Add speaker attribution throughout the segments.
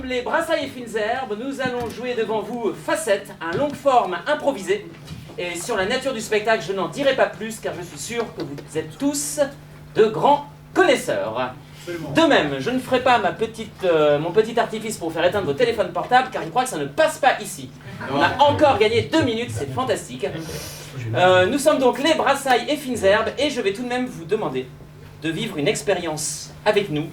Speaker 1: les Brassailles et Fines Herbes, nous allons jouer devant vous Facette, un long forme improvisé. Et sur la nature du spectacle, je n'en dirai pas plus, car je suis sûr que vous êtes tous de grands connaisseurs. De même, je ne ferai pas mon petit artifice pour faire éteindre vos téléphones portables, car je crois que ça ne passe pas ici. On a encore gagné 2 minutes, c'est fantastique. Nous sommes donc les Brassailles et Fines Herbes, et je vais tout de même vous demander de vivre une expérience avec nous.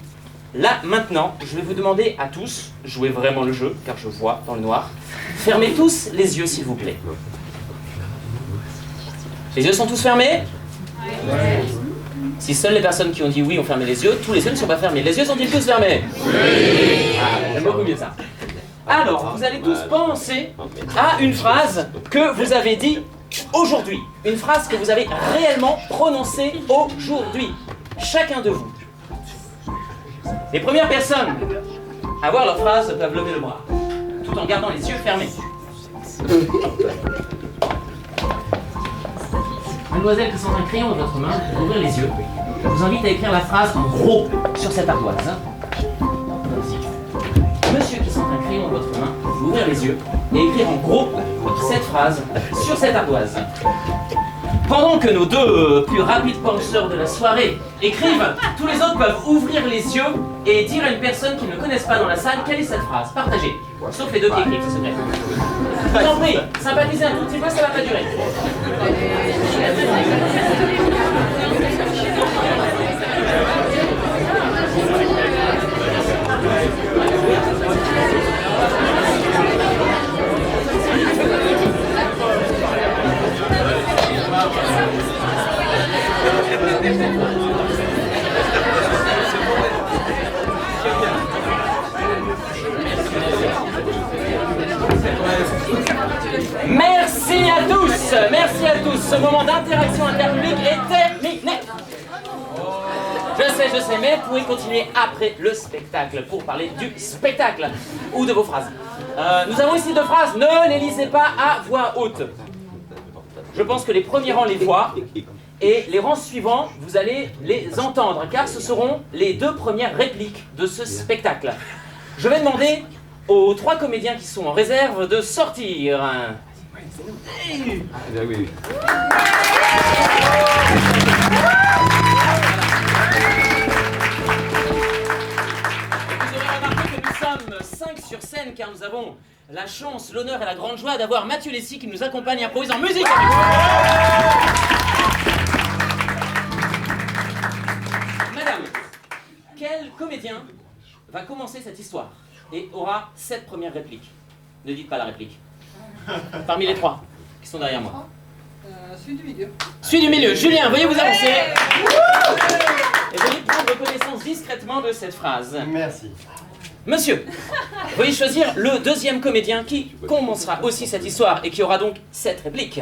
Speaker 1: Là, maintenant, je vais vous demander à tous, jouez vraiment le jeu, car je vois dans le noir. Fermez tous les yeux, s'il vous plaît. Les yeux sont tous fermés ? Ouais. Si seules les personnes qui ont dit oui ont fermé les yeux, tous les yeux ne sont pas fermés. Les yeux sont-ils tous fermés ? Oui. Ah, j'aime beaucoup mieux ça. Alors, vous allez tous penser à une phrase que vous avez dit aujourd'hui. Une phrase que vous avez réellement prononcée aujourd'hui. Chacun de vous. Les premières personnes à voir leur phrase peuvent lever le bras, tout en gardant les yeux fermés. Mademoiselle qui sent un crayon dans votre main, pour ouvrir les yeux, je vous invite à écrire la phrase en gros sur cette ardoise. Monsieur qui sent un crayon dans votre main, vous ouvrir les yeux et écrire en gros cette phrase sur cette ardoise. Pendant que nos deux plus rapides penseurs de la soirée écrivent, tous les autres peuvent ouvrir les yeux et dire à une personne qu'ils ne connaissent pas dans la salle quelle est cette phrase. Partagez. Sauf les deux qui écrivent, c'est secret. Je vous en prie, sympathisez un tout petit peu, ça va pas durer. Merci à tous, ce moment d'interaction interpublique est terminé. Je sais, mais vous pouvez continuer après le spectacle pour parler du spectacle ou de vos phrases. Nous avons ici 2 phrases, ne les lisez pas à voix haute. Je pense que les premiers rangs les voient et les rangs suivants, vous allez les entendre car ce seront les 2 premières répliques de ce spectacle. Je vais demander aux 3 comédiens qui sont en réserve de sortir.
Speaker 2: Oui.
Speaker 1: Vous aurez remarqué que nous sommes 5 sur scène car nous avons la chance, l'honneur et la grande joie d'avoir Mathieu Lessy qui nous accompagne et improvise en musique avec nous. Madame, quel comédien va commencer cette histoire et aura cette première réplique? Ne dites pas la réplique. Parmi les 3 qui sont derrière moi.
Speaker 3: Celui du milieu.
Speaker 1: Celui du milieu. Julien, veuillez vous avancer. Et veuillez prendre connaissance discrètement de cette phrase.
Speaker 2: Merci.
Speaker 1: Monsieur, veuillez choisir le 2e comédien qui commencera aussi cette histoire et qui aura donc cette réplique.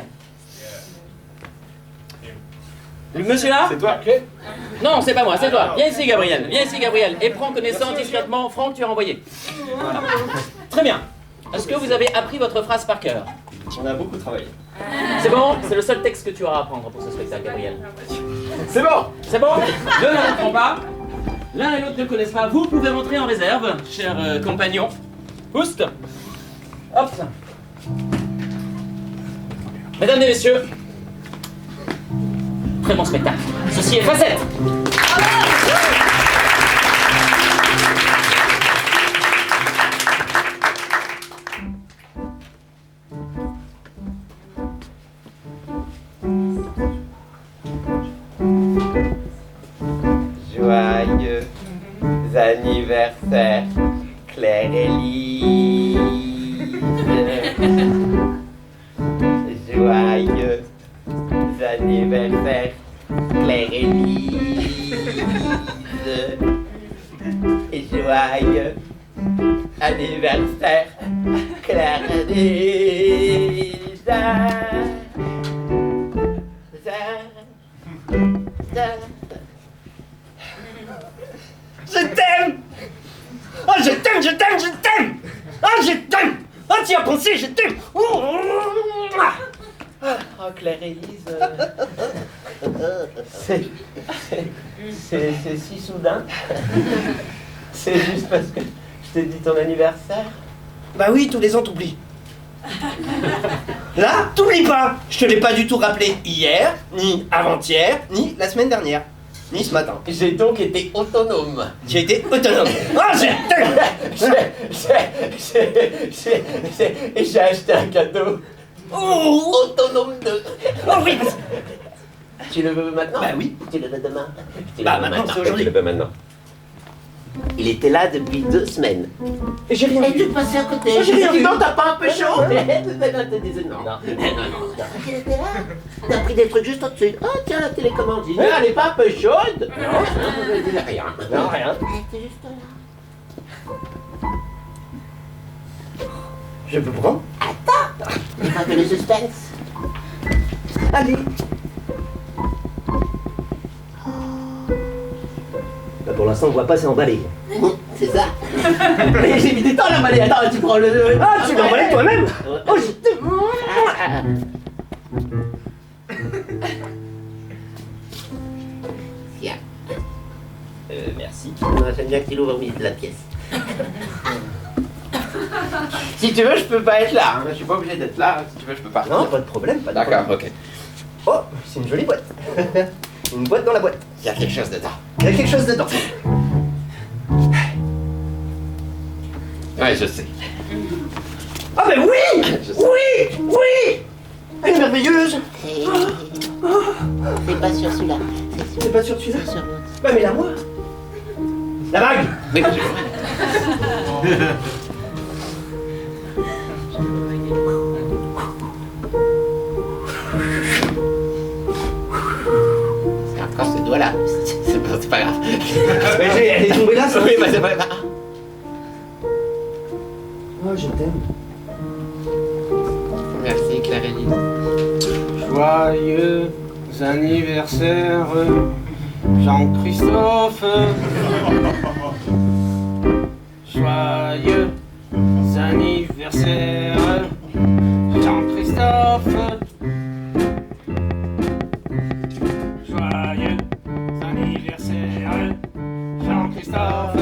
Speaker 1: Le monsieur là?
Speaker 2: C'est toi?
Speaker 1: Non, c'est pas moi, c'est toi. Viens ici, Gabriel. Viens ici, Gabriel. Et prends connaissance discrètement. Franck, tu as envoyé. Voilà. Très bien. Est-ce que vous avez appris votre phrase par cœur?
Speaker 2: On a beaucoup travaillé.
Speaker 1: C'est bon? C'est le seul texte que tu auras à apprendre pour ce spectacle, Gabriel.
Speaker 2: C'est bon!
Speaker 1: C'est bon? Ne l'apprends pas. L'un et l'autre ne connaissent pas. Vous pouvez rentrer en réserve, chers compagnons. Oust. Hop. Mesdames et messieurs, très bon spectacle. Ceci est Facette.
Speaker 4: Joyeux anniversaire, Claire et Lise. Joyeux anniversaire, Claire et Lise. Joyeux anniversaire, Claire et Lise.
Speaker 5: Je t'aime! Oh, je t'aime, je t'aime, je t'aime! Oh, je t'aime! Oh, tu y as pensé, je t'aime!
Speaker 4: Oh, Claire et Lise, c'est si soudain. C'est juste parce que je Je t'ai dit ton anniversaire?
Speaker 5: Bah oui, tous les ans t'oublies. Là, t'oublies pas. Je te l'ai pas du tout rappelé hier, ni avant-hier, ni la semaine dernière, ni ce matin.
Speaker 4: J'ai donc été autonome.
Speaker 5: Tu as été autonome. Ah, j'ai...
Speaker 4: J'ai acheté un cadeau.
Speaker 5: Oh,
Speaker 4: Autonome 2.
Speaker 5: oh oui, parce...
Speaker 4: Tu le veux maintenant?
Speaker 5: Bah oui.
Speaker 4: Tu le veux demain? Tu le
Speaker 5: Bah
Speaker 4: veux
Speaker 5: maintenant, c'est aujourd'hui.
Speaker 4: Tu le veux maintenant. Il était là depuis 2 semaines.
Speaker 5: Et j'ai rien
Speaker 4: Et tu
Speaker 5: vu.
Speaker 4: passais à côté.
Speaker 5: J'ai rien vu.
Speaker 4: Non, t'as pas un peu chaud? te disais non. Non. Il était là. T'as pris des trucs juste au-dessus. Oh tiens, la télécommande. Je dis, elle est pas un peu chaude? Non, je dis rien.
Speaker 5: Non, rien.
Speaker 4: Elle était juste là.
Speaker 5: Je peux prendre?
Speaker 4: Tu vois que le suspense?
Speaker 5: Allez. Bah pour l'instant, on voit pas, c'est emballé.
Speaker 4: C'est ça. Mais j'ai mis du temps à l'emballer. Attends, tu prends le...
Speaker 5: Ah, tu l'as emballé toi-même? Oh, je te...
Speaker 4: Tiens.
Speaker 5: Merci.
Speaker 4: J'aime bien que tu l'ouvres au milieu de la pièce. Si tu veux, je peux pas être là. Hein. Je suis pas obligé d'être là. Si tu veux, je peux pas.
Speaker 5: Non, pas de problème, pas de
Speaker 4: D'accord,
Speaker 5: problème.
Speaker 4: ok.
Speaker 5: Oh, c'est une jolie boîte. Une boîte dans la boîte.
Speaker 4: Il y a quelque chose dedans.
Speaker 5: Il y a quelque chose dedans.
Speaker 4: Ouais, je sais.
Speaker 5: Ah ben oui!
Speaker 4: Je sais.
Speaker 5: Oui! Oui! Elle est merveilleuse!
Speaker 4: C'est pas sur celui-là.
Speaker 5: T'es pas sûr de celui-là?
Speaker 4: C'est sur l'autre.
Speaker 5: Bah mais la moi! La bague!
Speaker 4: Mais c'est encore ce doigt-là. C'est pas grave.
Speaker 5: Mais elle est tombée là, ça?
Speaker 4: Oui, bah c'est pas grave.
Speaker 5: Oh, je t'aime.
Speaker 4: Merci, Claire-Élise.
Speaker 6: Joyeux anniversaire, Jean-Christophe. Joyeux anniversaire, Jean-Christophe. Joyeux anniversaire, Jean-Christophe.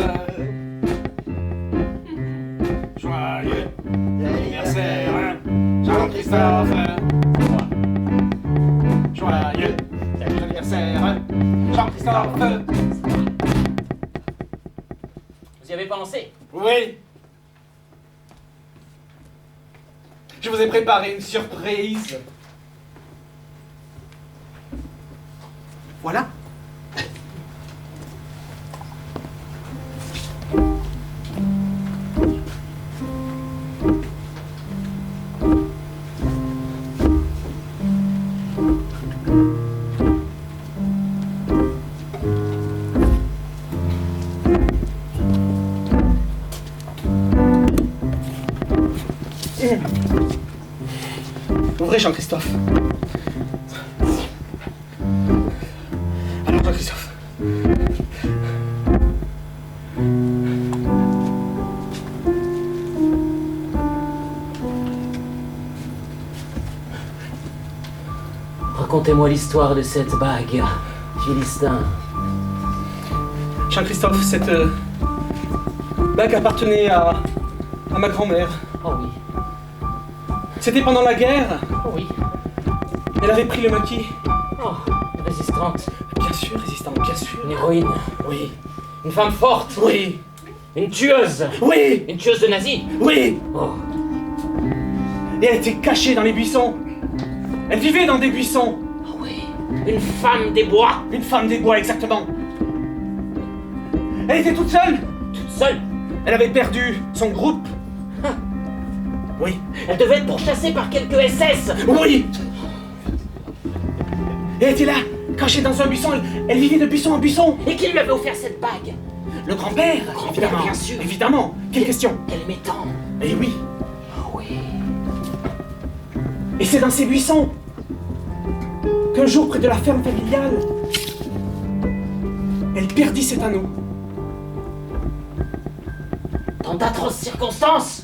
Speaker 6: Joyeux anniversaire, Jean-Christophe. Joyeux anniversaire, Jean-Christophe.
Speaker 1: Vous y avez pensé?
Speaker 6: Oui. Je vous ai préparé une surprise. Voilà. Ouvrez, Jean-Christophe. Alors, Jean-Christophe.
Speaker 1: Racontez-moi l'histoire de cette bague, Philistin.
Speaker 6: Jean-Christophe, cette bague appartenait à ma grand-mère.
Speaker 1: Oh oui,
Speaker 6: C'était pendant la guerre.
Speaker 1: oh oui.
Speaker 6: Elle avait pris le maquis.
Speaker 1: Oh, une résistante,
Speaker 6: Bien sûr, résistante, bien sûr.
Speaker 1: une héroïne,
Speaker 6: Oui,
Speaker 1: une femme forte,
Speaker 6: oui,
Speaker 1: une tueuse,
Speaker 6: oui,
Speaker 1: une tueuse de nazis.
Speaker 6: oui.
Speaker 1: Oh,
Speaker 6: Et elle était cachée dans les buissons. Elle vivait dans des buissons.
Speaker 1: oh oui, une femme des bois,
Speaker 6: Une femme des bois, exactement. Elle était toute seule.
Speaker 1: toute seule.
Speaker 6: Elle avait perdu son groupe. Oui,
Speaker 1: Elle devait être pourchassée par quelques SS.
Speaker 6: oui. Et elle était là, cachée dans un buisson. Elle vivait de buisson en buisson.
Speaker 1: Et qui lui avait offert cette bague?
Speaker 6: Le grand-père, évidemment.
Speaker 1: bien sûr.
Speaker 6: Évidemment. Quelle question?
Speaker 1: Qu'elle aimait tant.
Speaker 6: Eh oui.
Speaker 1: Oh oui.
Speaker 6: Et c'est dans ces buissons qu'un jour, près de la ferme familiale, elle perdit cet anneau.
Speaker 1: Dans d'atroces circonstances.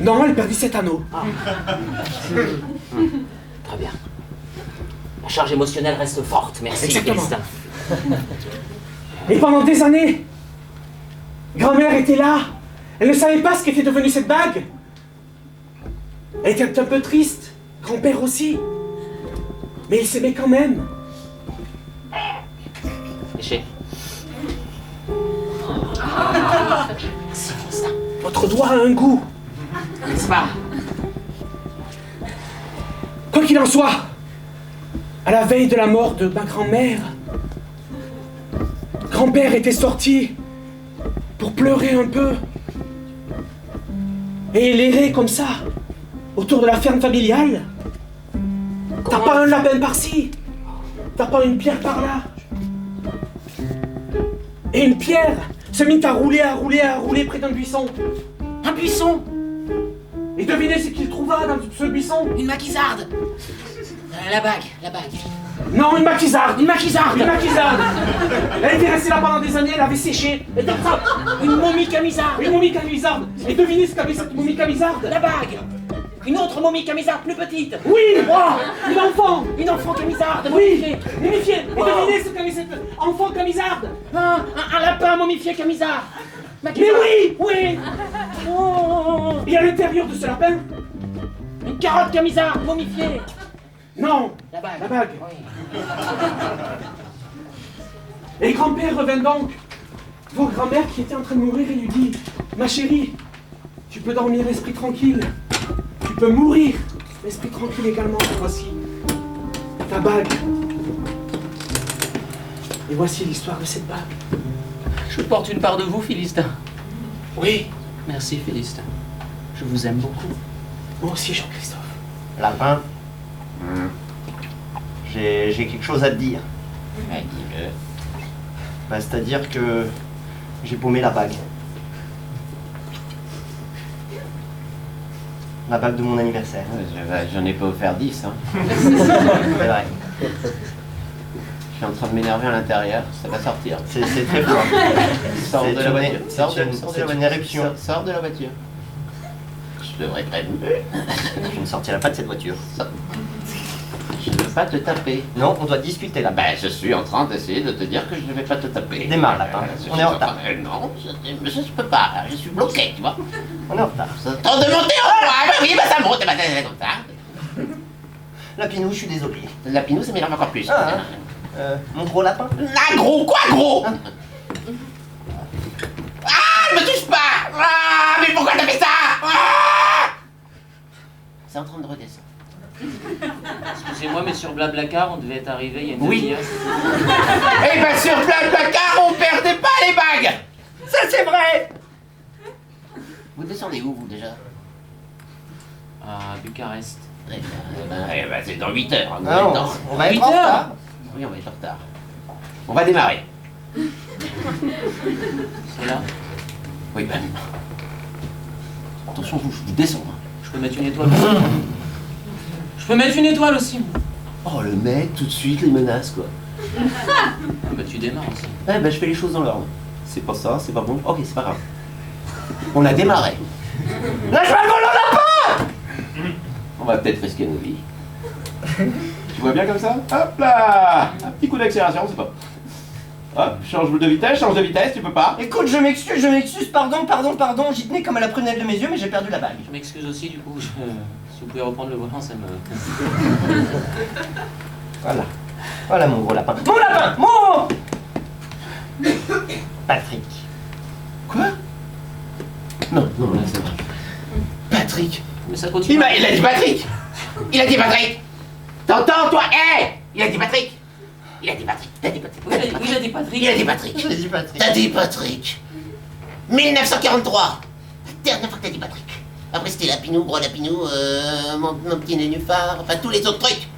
Speaker 6: Non, elle perdit cet anneau.
Speaker 1: Très bien. La charge émotionnelle reste forte, merci
Speaker 6: Exactement.
Speaker 1: Philistin.
Speaker 6: Et pendant des années, grand-mère était là. Elle ne savait pas ce qu'était devenue cette bague. Elle était un peu triste, grand-père aussi. Mais ils s'aimaient quand même.
Speaker 1: Léché.
Speaker 6: Votre doigt a un goût.
Speaker 1: N'est-ce pas?
Speaker 6: Quoi qu'il en soit, à la veille de la mort de ma grand-mère, grand-père était sorti pour pleurer un peu. Et il errait comme ça, autour de la ferme familiale. T'as pas un lapin par-ci, t'as pas une pierre par-là. Et une pierre se mit à rouler près d'un buisson.
Speaker 1: Un buisson!
Speaker 6: Et devinez ce qu'il trouva dans ce buisson?
Speaker 1: Une maquisarde! La bague.
Speaker 6: Non, une maquisarde.
Speaker 1: Une maquisarde!
Speaker 6: Une maquisarde. Elle était restée là pendant des années, elle avait séché. Et comme ça,
Speaker 1: Une momie camisarde!
Speaker 6: une momie camisarde. Et devinez ce qu'avait cette momie camisarde?
Speaker 1: La bague! Une autre momie camisarde plus petite!
Speaker 6: Oui, une enfant.
Speaker 1: Une enfant camisarde
Speaker 6: Oui,
Speaker 1: momifiée!
Speaker 6: momifiée. Et devinez ce qu'avait cette enfant camisarde?
Speaker 1: Un lapin momifié camisarde!
Speaker 6: Mais oui,
Speaker 1: Oui! Oh,
Speaker 6: et à l'intérieur de ce lapin?
Speaker 1: une carotte camisarde momifiée!
Speaker 6: Non,
Speaker 1: La bague!
Speaker 6: la bague.
Speaker 1: Oui.
Speaker 6: Et grand-père revint donc. Vos grand-mère qui était en train de mourir et lui dit: ma chérie, tu peux dormir l'esprit tranquille. Tu peux mourir l'esprit tranquille également. Voici ta bague. Et voici l'histoire de cette bague.
Speaker 1: Je porte une part de vous, Philistin.
Speaker 6: Oui,
Speaker 1: Merci, Philistin. Je vous aime beaucoup.
Speaker 6: moi aussi, Jean-Christophe.
Speaker 5: Lapin, j'ai quelque chose à te dire.
Speaker 1: dis-le.
Speaker 5: Bah, c'est-à-dire que j'ai paumé la bague. La bague de mon anniversaire.
Speaker 4: J'en ai pas offert 10, hein.
Speaker 5: C'est vrai.
Speaker 4: Je suis en train de m'énerver à l'intérieur, ça va sortir.
Speaker 5: C'est très fort.
Speaker 4: Sors de la voiture.
Speaker 5: C'est une éruption.
Speaker 4: Sors de la voiture. Je devrais prévenir.
Speaker 5: Je ne sortirai pas de cette voiture.
Speaker 4: Je ne veux pas te taper.
Speaker 5: Non, on doit discuter là.
Speaker 4: Ben, je suis en train d'essayer de te dire que je ne vais pas te taper.
Speaker 5: Démarre, lapin.
Speaker 4: Je
Speaker 5: On
Speaker 4: suis
Speaker 5: est en retard.
Speaker 4: Non, je peux pas. Je suis bloqué, tu vois.
Speaker 5: On est en retard.
Speaker 4: T'en de monter en haut. Oui, bah ça monte. Bah, c'est comme ça.
Speaker 5: Lapinou, je suis désolé.
Speaker 4: La pinou, ça m'énerve encore plus.
Speaker 5: Ah, mon gros lapin.
Speaker 4: Ah, gros, quoi, gros? Ah, ne me touche pas. Ah, mais pourquoi t'as fait ça? Ah, c'est en train de redescendre.
Speaker 1: Excusez-moi, mais sur Blablacar, on devait être arrivé il y a une
Speaker 4: Oui.
Speaker 1: demi-heure.
Speaker 4: Eh ben, sur Blablacar, on perdait pas les bagues. Ça, c'est vrai. Vous descendez où, vous, déjà?
Speaker 1: À Bucarest.
Speaker 4: Eh ben, c'est dans 8 heures.
Speaker 5: Ah,
Speaker 4: Dans
Speaker 5: on va être
Speaker 1: 8
Speaker 5: en
Speaker 1: heures.
Speaker 5: retard.
Speaker 4: Oui, on va être en retard. On va démarrer.
Speaker 1: C'est là.
Speaker 4: Oui, ben. Attention, je vous descends. Hein.
Speaker 1: Je peux mettre une étoile aussi. Je peux mettre une étoile aussi.
Speaker 4: Oh, le mec, tout de suite, les menaces, quoi.
Speaker 1: Ah, bah tu démarres aussi.
Speaker 4: Eh ben, je fais les choses dans l'ordre. C'est pas ça, c'est pas bon. Ok, c'est pas grave. On a démarré.
Speaker 5: Lâche pas le volant, lapin.
Speaker 4: On va peut-être risquer nos vies. Tu vois bien comme ça? Hop là! Un petit coup d'accélération, c'est pas. Hop, change de vitesse, tu peux pas.
Speaker 5: Écoute, je m'excuse, pardon, j'y tenais comme à la prunelle de mes yeux, mais j'ai perdu la bague.
Speaker 1: Je m'excuse aussi, du coup. Si vous pouvez reprendre le volant, ça me.
Speaker 5: Voilà. Voilà mon gros lapin. Mon lapin! Mon Patrick.
Speaker 4: Quoi? Non, là c'est vrai. Patrick!
Speaker 1: Mais ça continue.
Speaker 4: Il a dit Patrick! Il a dit Patrick! T'entends, toi? Il a dit Patrick! Il a dit Patrick! T'as dit Patrick!
Speaker 1: Oui, il a dit Patrick.
Speaker 4: Il a dit Patrick!
Speaker 5: J'ai dit Patrick.
Speaker 4: T'as dit Patrick! 1943! La dernière fois que t'as dit Patrick! Après c'était Lapinou, Gros Lapinou, mon petit nénuphar, enfin tous les autres trucs!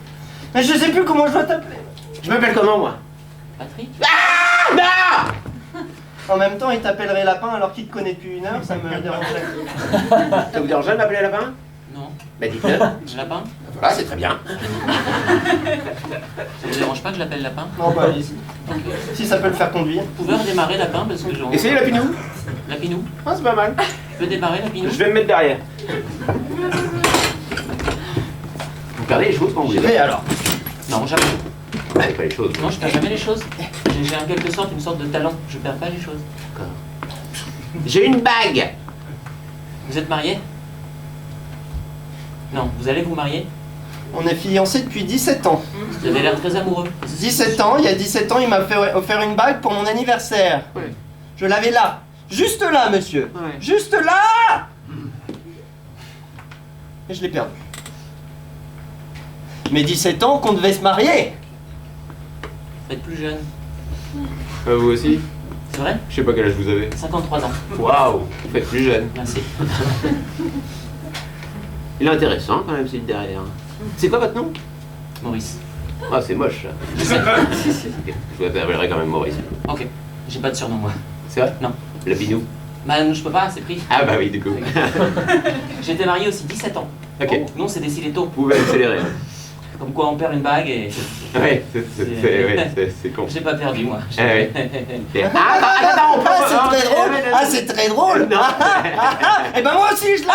Speaker 5: Mais je sais plus comment je dois t'appeler.
Speaker 4: Je m'appelle comment, moi?
Speaker 1: Patrick.
Speaker 4: Ah! Non!
Speaker 5: En même temps, il t'appellerait lapin alors qu'il te connaît depuis 1 heure, ça me dérangerait.
Speaker 4: Ça vous dérange de m'appeler Lapin?
Speaker 1: Non.
Speaker 4: Bah dites-le.
Speaker 1: Un lapin.
Speaker 4: Voilà, c'est très bien.
Speaker 1: Ça vous dérange pas que je l'appelle lapin?
Speaker 5: Non, pas allez-y.
Speaker 1: Ok.
Speaker 5: Si ça peut le faire conduire.
Speaker 1: Vous pouvez redémarrer lapin parce que j'en.
Speaker 4: Essayez Lapinou.
Speaker 1: Lapinou.
Speaker 4: Ah, c'est pas mal.
Speaker 1: Tu peux démarrer Lapinou?
Speaker 6: Je vais me mettre derrière.
Speaker 4: Vous perdez les choses quand vous les
Speaker 5: Et
Speaker 4: avez.
Speaker 5: alors?
Speaker 1: Non, jamais.
Speaker 4: Allez, pas les choses.
Speaker 1: Non, je perds jamais les choses. J'ai en quelque sorte une sorte de talent. Je perds pas les choses.
Speaker 4: J'ai une bague
Speaker 1: Vous êtes marié? Non, vous allez vous marier?
Speaker 5: On est fiancés depuis 17 ans.
Speaker 1: Vous avez l'air très amoureux.
Speaker 5: 17 ans, il y a 17 ans, il m'a offert une bague pour mon anniversaire.
Speaker 4: Ouais.
Speaker 5: Je l'avais là. Juste là, monsieur.
Speaker 4: Ouais.
Speaker 5: Juste là! Et je l'ai perdu. Mais 17 ans qu'on devait se marier.
Speaker 1: Vous êtes plus jeune.
Speaker 2: Vous aussi?
Speaker 1: C'est vrai?
Speaker 2: Je sais pas quel âge vous avez.
Speaker 1: 53 ans.
Speaker 2: Waouh, vous faites plus jeune.
Speaker 1: Merci.
Speaker 4: Il est intéressant quand même, c'est derrière. C'est quoi votre nom?
Speaker 1: Maurice.
Speaker 4: Ah, c'est moche ça.
Speaker 1: Je sais.
Speaker 4: Je vous appellerai quand même Maurice.
Speaker 1: Ok. J'ai pas de surnom, moi.
Speaker 4: C'est vrai?
Speaker 1: Non.
Speaker 4: Le binou.
Speaker 1: Bah, je peux pas, c'est pris.
Speaker 4: Ah bah oui, du coup.
Speaker 1: J'ai été marié aussi 17 ans.
Speaker 4: Ok.
Speaker 1: Oh, nous, on s'est décidé tôt.
Speaker 4: Vous pouvez accélérer.
Speaker 1: Comme quoi, on perd une bague et...
Speaker 4: Ouais, c'est con.
Speaker 1: J'ai pas perdu, moi.
Speaker 4: Ah ouais. Ah, on peut...
Speaker 5: Ah, c'est très drôle. Ah, c'est très drôle.
Speaker 4: Non.
Speaker 5: Et ben moi aussi, je l'ai.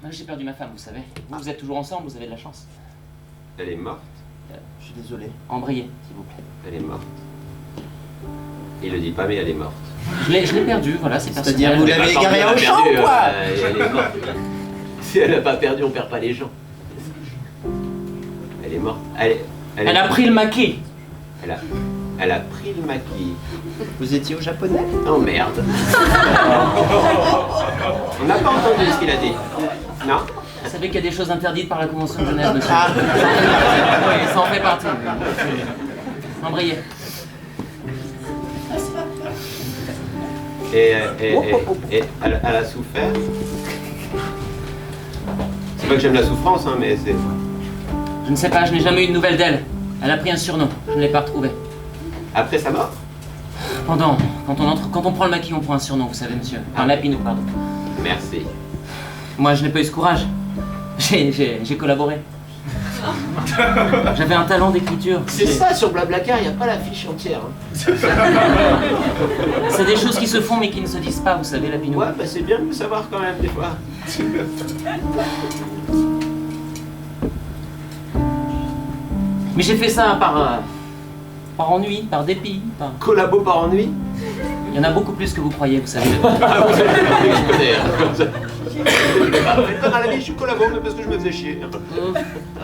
Speaker 1: Moi, j'ai perdu ma femme, vous savez. Vous êtes toujours ensemble, vous avez de la chance.
Speaker 4: Elle est morte.
Speaker 5: Je suis désolé.
Speaker 1: Embrayez, s'il vous plaît.
Speaker 4: Elle est morte. Il le dit pas, mais elle est morte.
Speaker 1: Je l'ai perdu, voilà, c'est personnel.
Speaker 5: C'est-à-dire, vous l'avez égaré au champ, quoi.
Speaker 4: Elle est morte. Si elle n'a pas perdu, on perd pas les gens. Elle est morte.
Speaker 1: Elle a pris le maquis.
Speaker 4: Elle a pris le maquis.
Speaker 5: Vous étiez au japonais?
Speaker 4: Oh merde. On n'a pas entendu ce qu'il a dit. Non?
Speaker 1: Vous savez qu'il y a des choses interdites par la Convention de Genève, monsieur.
Speaker 5: Ah.
Speaker 1: Oui, ça en fait partie. Embrayez.
Speaker 4: Et elle a souffert. C'est pas que j'aime la souffrance, hein, mais c'est...
Speaker 1: Je ne sais pas, je n'ai jamais eu de nouvelles d'elle. Elle a pris un surnom, je ne l'ai pas retrouvé.
Speaker 4: Après sa mort?
Speaker 1: Quand on prend le maquis, on prend un surnom, vous savez, monsieur. Un lapinou, pardon.
Speaker 4: Merci.
Speaker 1: Moi, je n'ai pas eu ce courage. J'ai collaboré. J'avais un talent d'écriture.
Speaker 4: C'est ça, sur Blablacar, il n'y a pas la fiche entière. Hein.
Speaker 1: C'est des choses qui se font mais qui ne se disent pas, vous savez, lapinou.
Speaker 4: Ouais, bah c'est bien de le savoir quand même, des fois.
Speaker 1: Mais j'ai fait ça par ennui, par dépit, par...
Speaker 4: Collabo par ennui?
Speaker 1: Il y en a beaucoup plus que vous croyez, vous savez.
Speaker 4: Ah, vous savez pas que je connais, hein, comme ça. À la vie, je suis collabo, mais parce que je me faisais chier.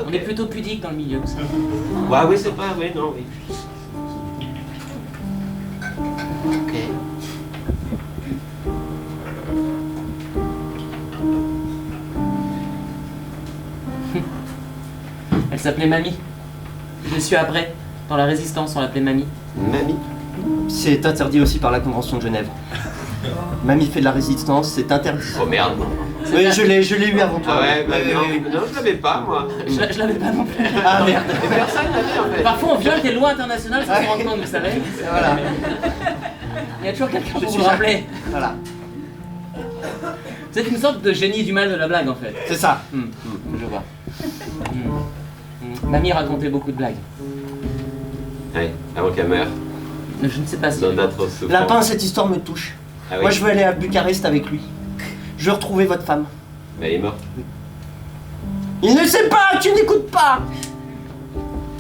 Speaker 1: On est plutôt pudique dans le milieu, vous savez.
Speaker 4: Ouais, oui, c'est pas, oui, non, oui. Ok.
Speaker 1: Elle s'appelait Mamie. Je l'ai su après. Dans la résistance, on l'appelait Mamie.
Speaker 4: Mamie?
Speaker 5: C'est interdit aussi par la Convention de Genève. Mamie fait de la résistance, c'est interdit.
Speaker 4: Oh merde.
Speaker 5: Oui, je l'ai eu avant toi.
Speaker 4: Ah ouais, bah
Speaker 5: Oui,
Speaker 4: non,
Speaker 5: oui, oui.
Speaker 4: non, je l'avais pas, moi.
Speaker 1: Je l'avais pas non plus.
Speaker 5: Ah merde.
Speaker 4: Et personne l'avait, en fait.
Speaker 1: Parfois, on viole des lois internationales sans se rendre compte, vous savez.
Speaker 5: Voilà.
Speaker 1: Il y a toujours quelqu'un pour vous
Speaker 5: suis
Speaker 1: le rappeler.
Speaker 5: Voilà.
Speaker 1: Vous êtes une sorte de génie du mal de la blague, en fait.
Speaker 5: C'est ça.
Speaker 1: Je vois. Mamie racontait beaucoup de blagues.
Speaker 4: Ouais, avant qu'elle meure.
Speaker 1: Je ne sais pas si...
Speaker 4: Dans d'atroces souffrances.
Speaker 5: Lapin, cette histoire me touche.
Speaker 4: Ah oui.
Speaker 5: Moi, je veux aller à Bucarest avec lui. Je veux retrouver votre femme.
Speaker 4: Mais elle est morte.
Speaker 5: Il ne sait pas, tu n'écoutes pas.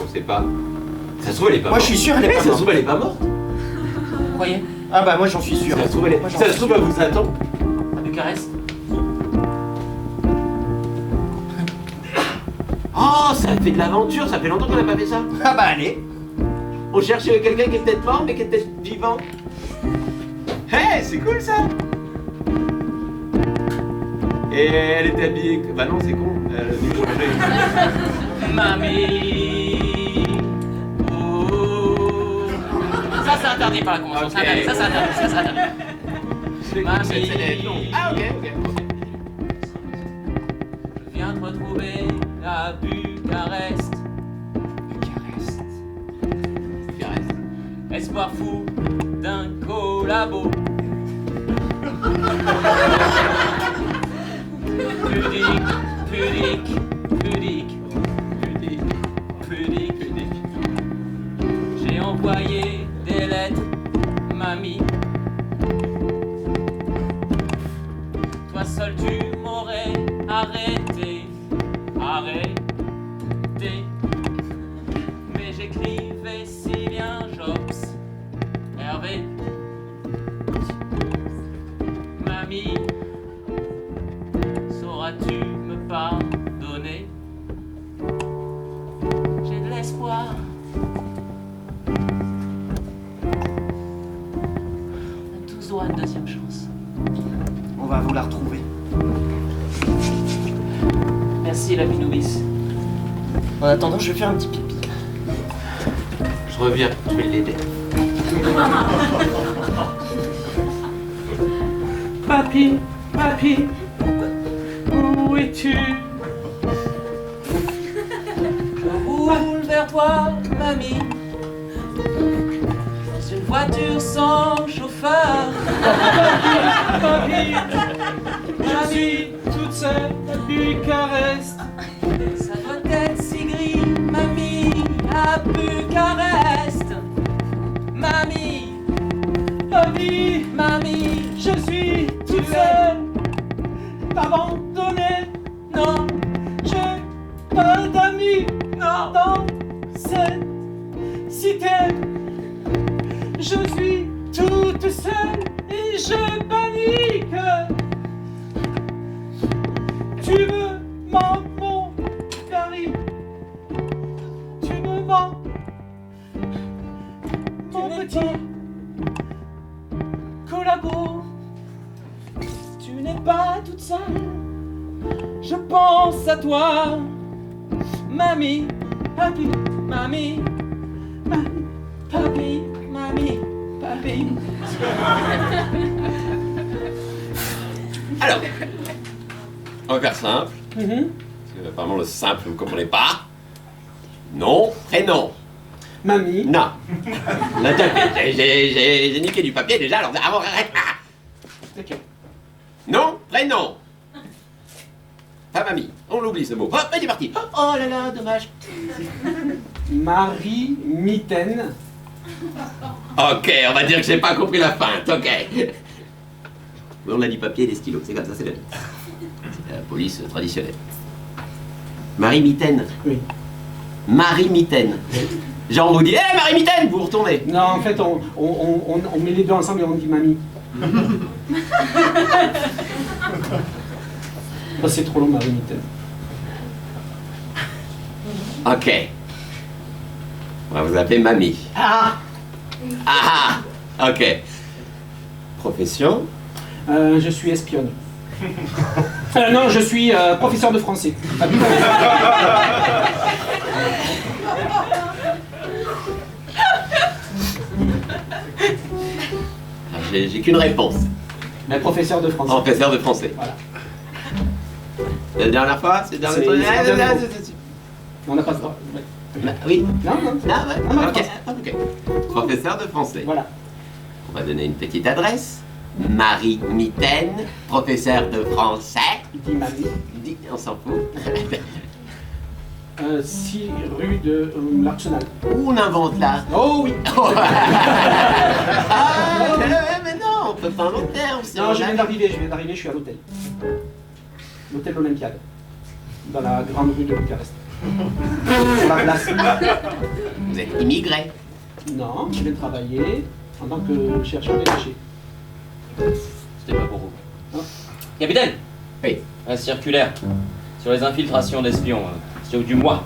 Speaker 4: On sait pas. Ça se trouve, elle est pas
Speaker 5: Moi,
Speaker 4: morte.
Speaker 5: je suis sûr, elle est
Speaker 4: Mais
Speaker 5: pas
Speaker 4: ça se
Speaker 5: morte.
Speaker 4: trouve, elle est pas morte.
Speaker 1: Vous croyez?
Speaker 5: Ah bah, moi, j'en suis sûr.
Speaker 4: Ça se trouve, elle est...
Speaker 5: Moi, j'en
Speaker 4: Ça se
Speaker 5: suis
Speaker 4: trouve, elle vous attend.
Speaker 1: À Bucarest?
Speaker 4: Oh, ça fait de l'aventure, ça fait longtemps qu'on n'a pas fait ça.
Speaker 5: Ah bah, allez.
Speaker 4: On cherche quelqu'un qui est peut-être mort, mais qui est peut-être vivant. Hé, c'est cool ça. Et elle était habillée... Bah non, c'est con. Elle a dû changer.
Speaker 1: Mamie. Oh. Ça, c'est interdit par la Convention.
Speaker 4: Ok.
Speaker 1: Ça, c'est interdit. Ça, c'est interdit.
Speaker 4: Mamie. Ah, ok.
Speaker 1: Je viens te retrouver à Bucarest.
Speaker 4: Bucarest.
Speaker 1: Espoir fou d'un collabo. Pudique. J'ai envoyé des lettres, mamie. Toi seul tu m'aurais arrêté. Mais j'écrivais si bien Jobs, Hervé, Mamie. On a tous droit à une deuxième chance.
Speaker 6: On va vous la retrouver.
Speaker 1: Merci, la Nourrice. En attendant, je vais faire un petit pipi.
Speaker 2: Je reviens, je vais l'aider.
Speaker 6: Papy, papy, où es-tu?
Speaker 1: Je roule vers toi, mamie. Dans une voiture sans chauffeur.
Speaker 6: Papy, je suis toute seule à Bucarest.
Speaker 1: Ça doit être si gris, mamie, à Bucarest. Mamie,
Speaker 6: Papy,
Speaker 1: mamie,
Speaker 6: je suis toute seule, abandonnée.
Speaker 1: non,
Speaker 6: J'ai pas d'amis
Speaker 1: non,
Speaker 6: dans cette cité. Je suis toute seule et je panique. Tu me mens, mon Paris. Tu me mens, mon petit collabo. Tu n'es pas toute seule. Je pense à toi, mamie, papy, mamie, mamie, papy, mamie, papy.
Speaker 4: Alors, on va faire simple,
Speaker 6: Mhm.
Speaker 4: parce que apparemment le simple vous ne comprenez pas. Non, prénom.
Speaker 6: Mamie,
Speaker 4: Non. Là, j'ai niqué du papier déjà, alors avant, arrête. Ah.
Speaker 6: ok.
Speaker 4: Non, prénom. Pas mamie, on l'oublie ce mot. Hop, il est parti. Oh, oh là là, dommage.
Speaker 6: Marie Mitaine,
Speaker 4: Ok, on va dire que j'ai pas compris la feinte, ok. On a du papier et des stylos, c'est comme ça, c'est la vie. C'est la police traditionnelle. Marie Mitaine.
Speaker 6: oui.
Speaker 4: Marie Mitaine. Genre on vous dit, hé Marie Mitaine, vous retournez.
Speaker 6: Non, en fait, on met les deux ensemble et on dit mamie. Oh, c'est trop long, Marie Mitaine.
Speaker 4: Ok. On va vous appeler mamie.
Speaker 6: Ah,
Speaker 4: Ah ah. Ok. Profession.
Speaker 6: je suis espionne. Non, je suis professeur de français.
Speaker 4: J'ai qu'une réponse.
Speaker 6: Mais professeur de français.
Speaker 4: Professeur de français.
Speaker 6: Voilà.
Speaker 4: La dernière fois, c'est le dernier
Speaker 6: C'est-
Speaker 4: truc.
Speaker 6: c'est le dernier mot. On n'a pas le droit. Ouais.
Speaker 4: Oui.
Speaker 6: Non, non.
Speaker 4: Ah ouais.
Speaker 6: Non, non,
Speaker 4: Ok. Ok. Professeur de français.
Speaker 6: Voilà.
Speaker 4: On va donner une petite adresse. Marie Mitaine, professeur de français.
Speaker 6: Dit mamie.
Speaker 4: On s'en fout.
Speaker 6: 6 rue de l'Arsenal.
Speaker 4: Où on invente là?
Speaker 6: Oh oui.
Speaker 4: Ah, mais non, on peut pas inventer.
Speaker 6: Non, je viens d'arriver, je suis à l'hôtel. L'hôtel Olympiade. Dans la grande rue de Bucarest. Sur la place.
Speaker 4: Vous êtes immigré.
Speaker 6: Non, je viens travailler en tant que chercheur détaché.
Speaker 1: C'était pas pour vous.
Speaker 6: Non.
Speaker 1: Capitaine,
Speaker 4: Oui.
Speaker 1: un circulaire sur les infiltrations d'espions. C'est du mois.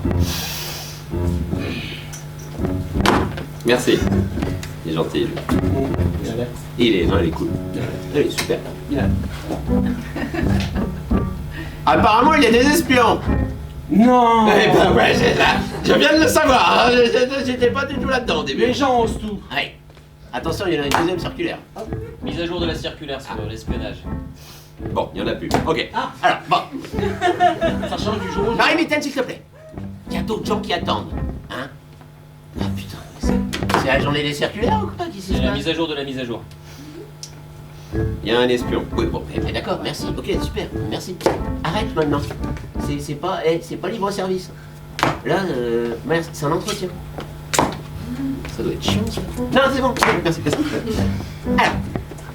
Speaker 4: Merci. Il est gentil. lui.
Speaker 6: Bon, il a l'air.
Speaker 4: Il est cool. Il est super.
Speaker 6: Il a l'air.
Speaker 4: Apparemment, il y a des espions.
Speaker 6: Non.
Speaker 4: Eh ben ouais, je viens de le savoir. Hein. J'étais pas du tout là-dedans au début.
Speaker 6: Les gens osent tout.
Speaker 4: Ouais. Attention, il y en a une deuxième circulaire.
Speaker 1: Mise à jour de la circulaire sur l'espionnage.
Speaker 4: Bon, il y en a plus. Ok.
Speaker 6: Ah.
Speaker 4: Alors, bon.
Speaker 6: Ça change du jour au jour.
Speaker 4: Marie Mitaine, s'il te plaît. Il y a d'autres gens qui attendent. Hein? Ah putain, c'est la journée des circulaires ou quoi? Qu'est-ce qui
Speaker 1: C'est
Speaker 4: se
Speaker 1: la
Speaker 4: passe?
Speaker 1: mise à jour de la mise à jour.
Speaker 4: Il y a un espion. Oui, bon, d'accord, merci. Ok, super, merci. Arrête maintenant. C'est pas libre-service. Là, merde, c'est un entretien. Ça doit être chiant, ça. Non, c'est bon, merci. Alors,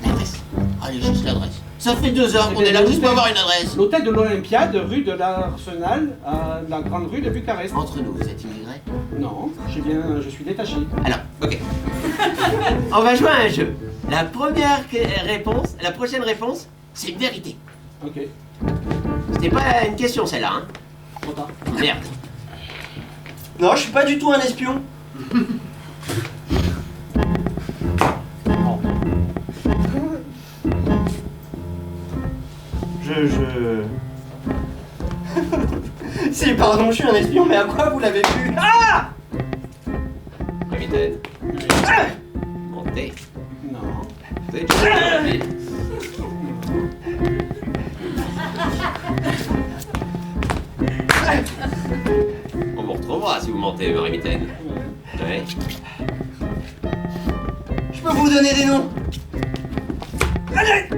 Speaker 4: l'adresse. Allez, juste l'adresse. Ça fait 2 heures qu'on est là juste pour avoir une adresse.
Speaker 6: L'hôtel de l'Olympiade, rue de l'Arsenal, à la grande rue de Bucarest.
Speaker 4: Entre nous, vous êtes immigré?
Speaker 6: Non, je suis détaché.
Speaker 4: Alors, ok. On va jouer à un jeu. La première réponse, la prochaine réponse, c'est une vérité.
Speaker 6: Ok,
Speaker 4: C'était pas une question celle-là, hein.
Speaker 6: trop tard.
Speaker 4: Merde.
Speaker 5: Non, je suis pas du tout un espion. Si, pardon, je suis un espion, mais à quoi vous l'avez pu? Ah!
Speaker 4: Capitaine. Montez.
Speaker 6: Non.
Speaker 4: Vous avez déjà vu. On vous retrouvera si vous mentez, Marie-Mitaine. Ouais.
Speaker 5: Je peux vous donner des noms? Allez!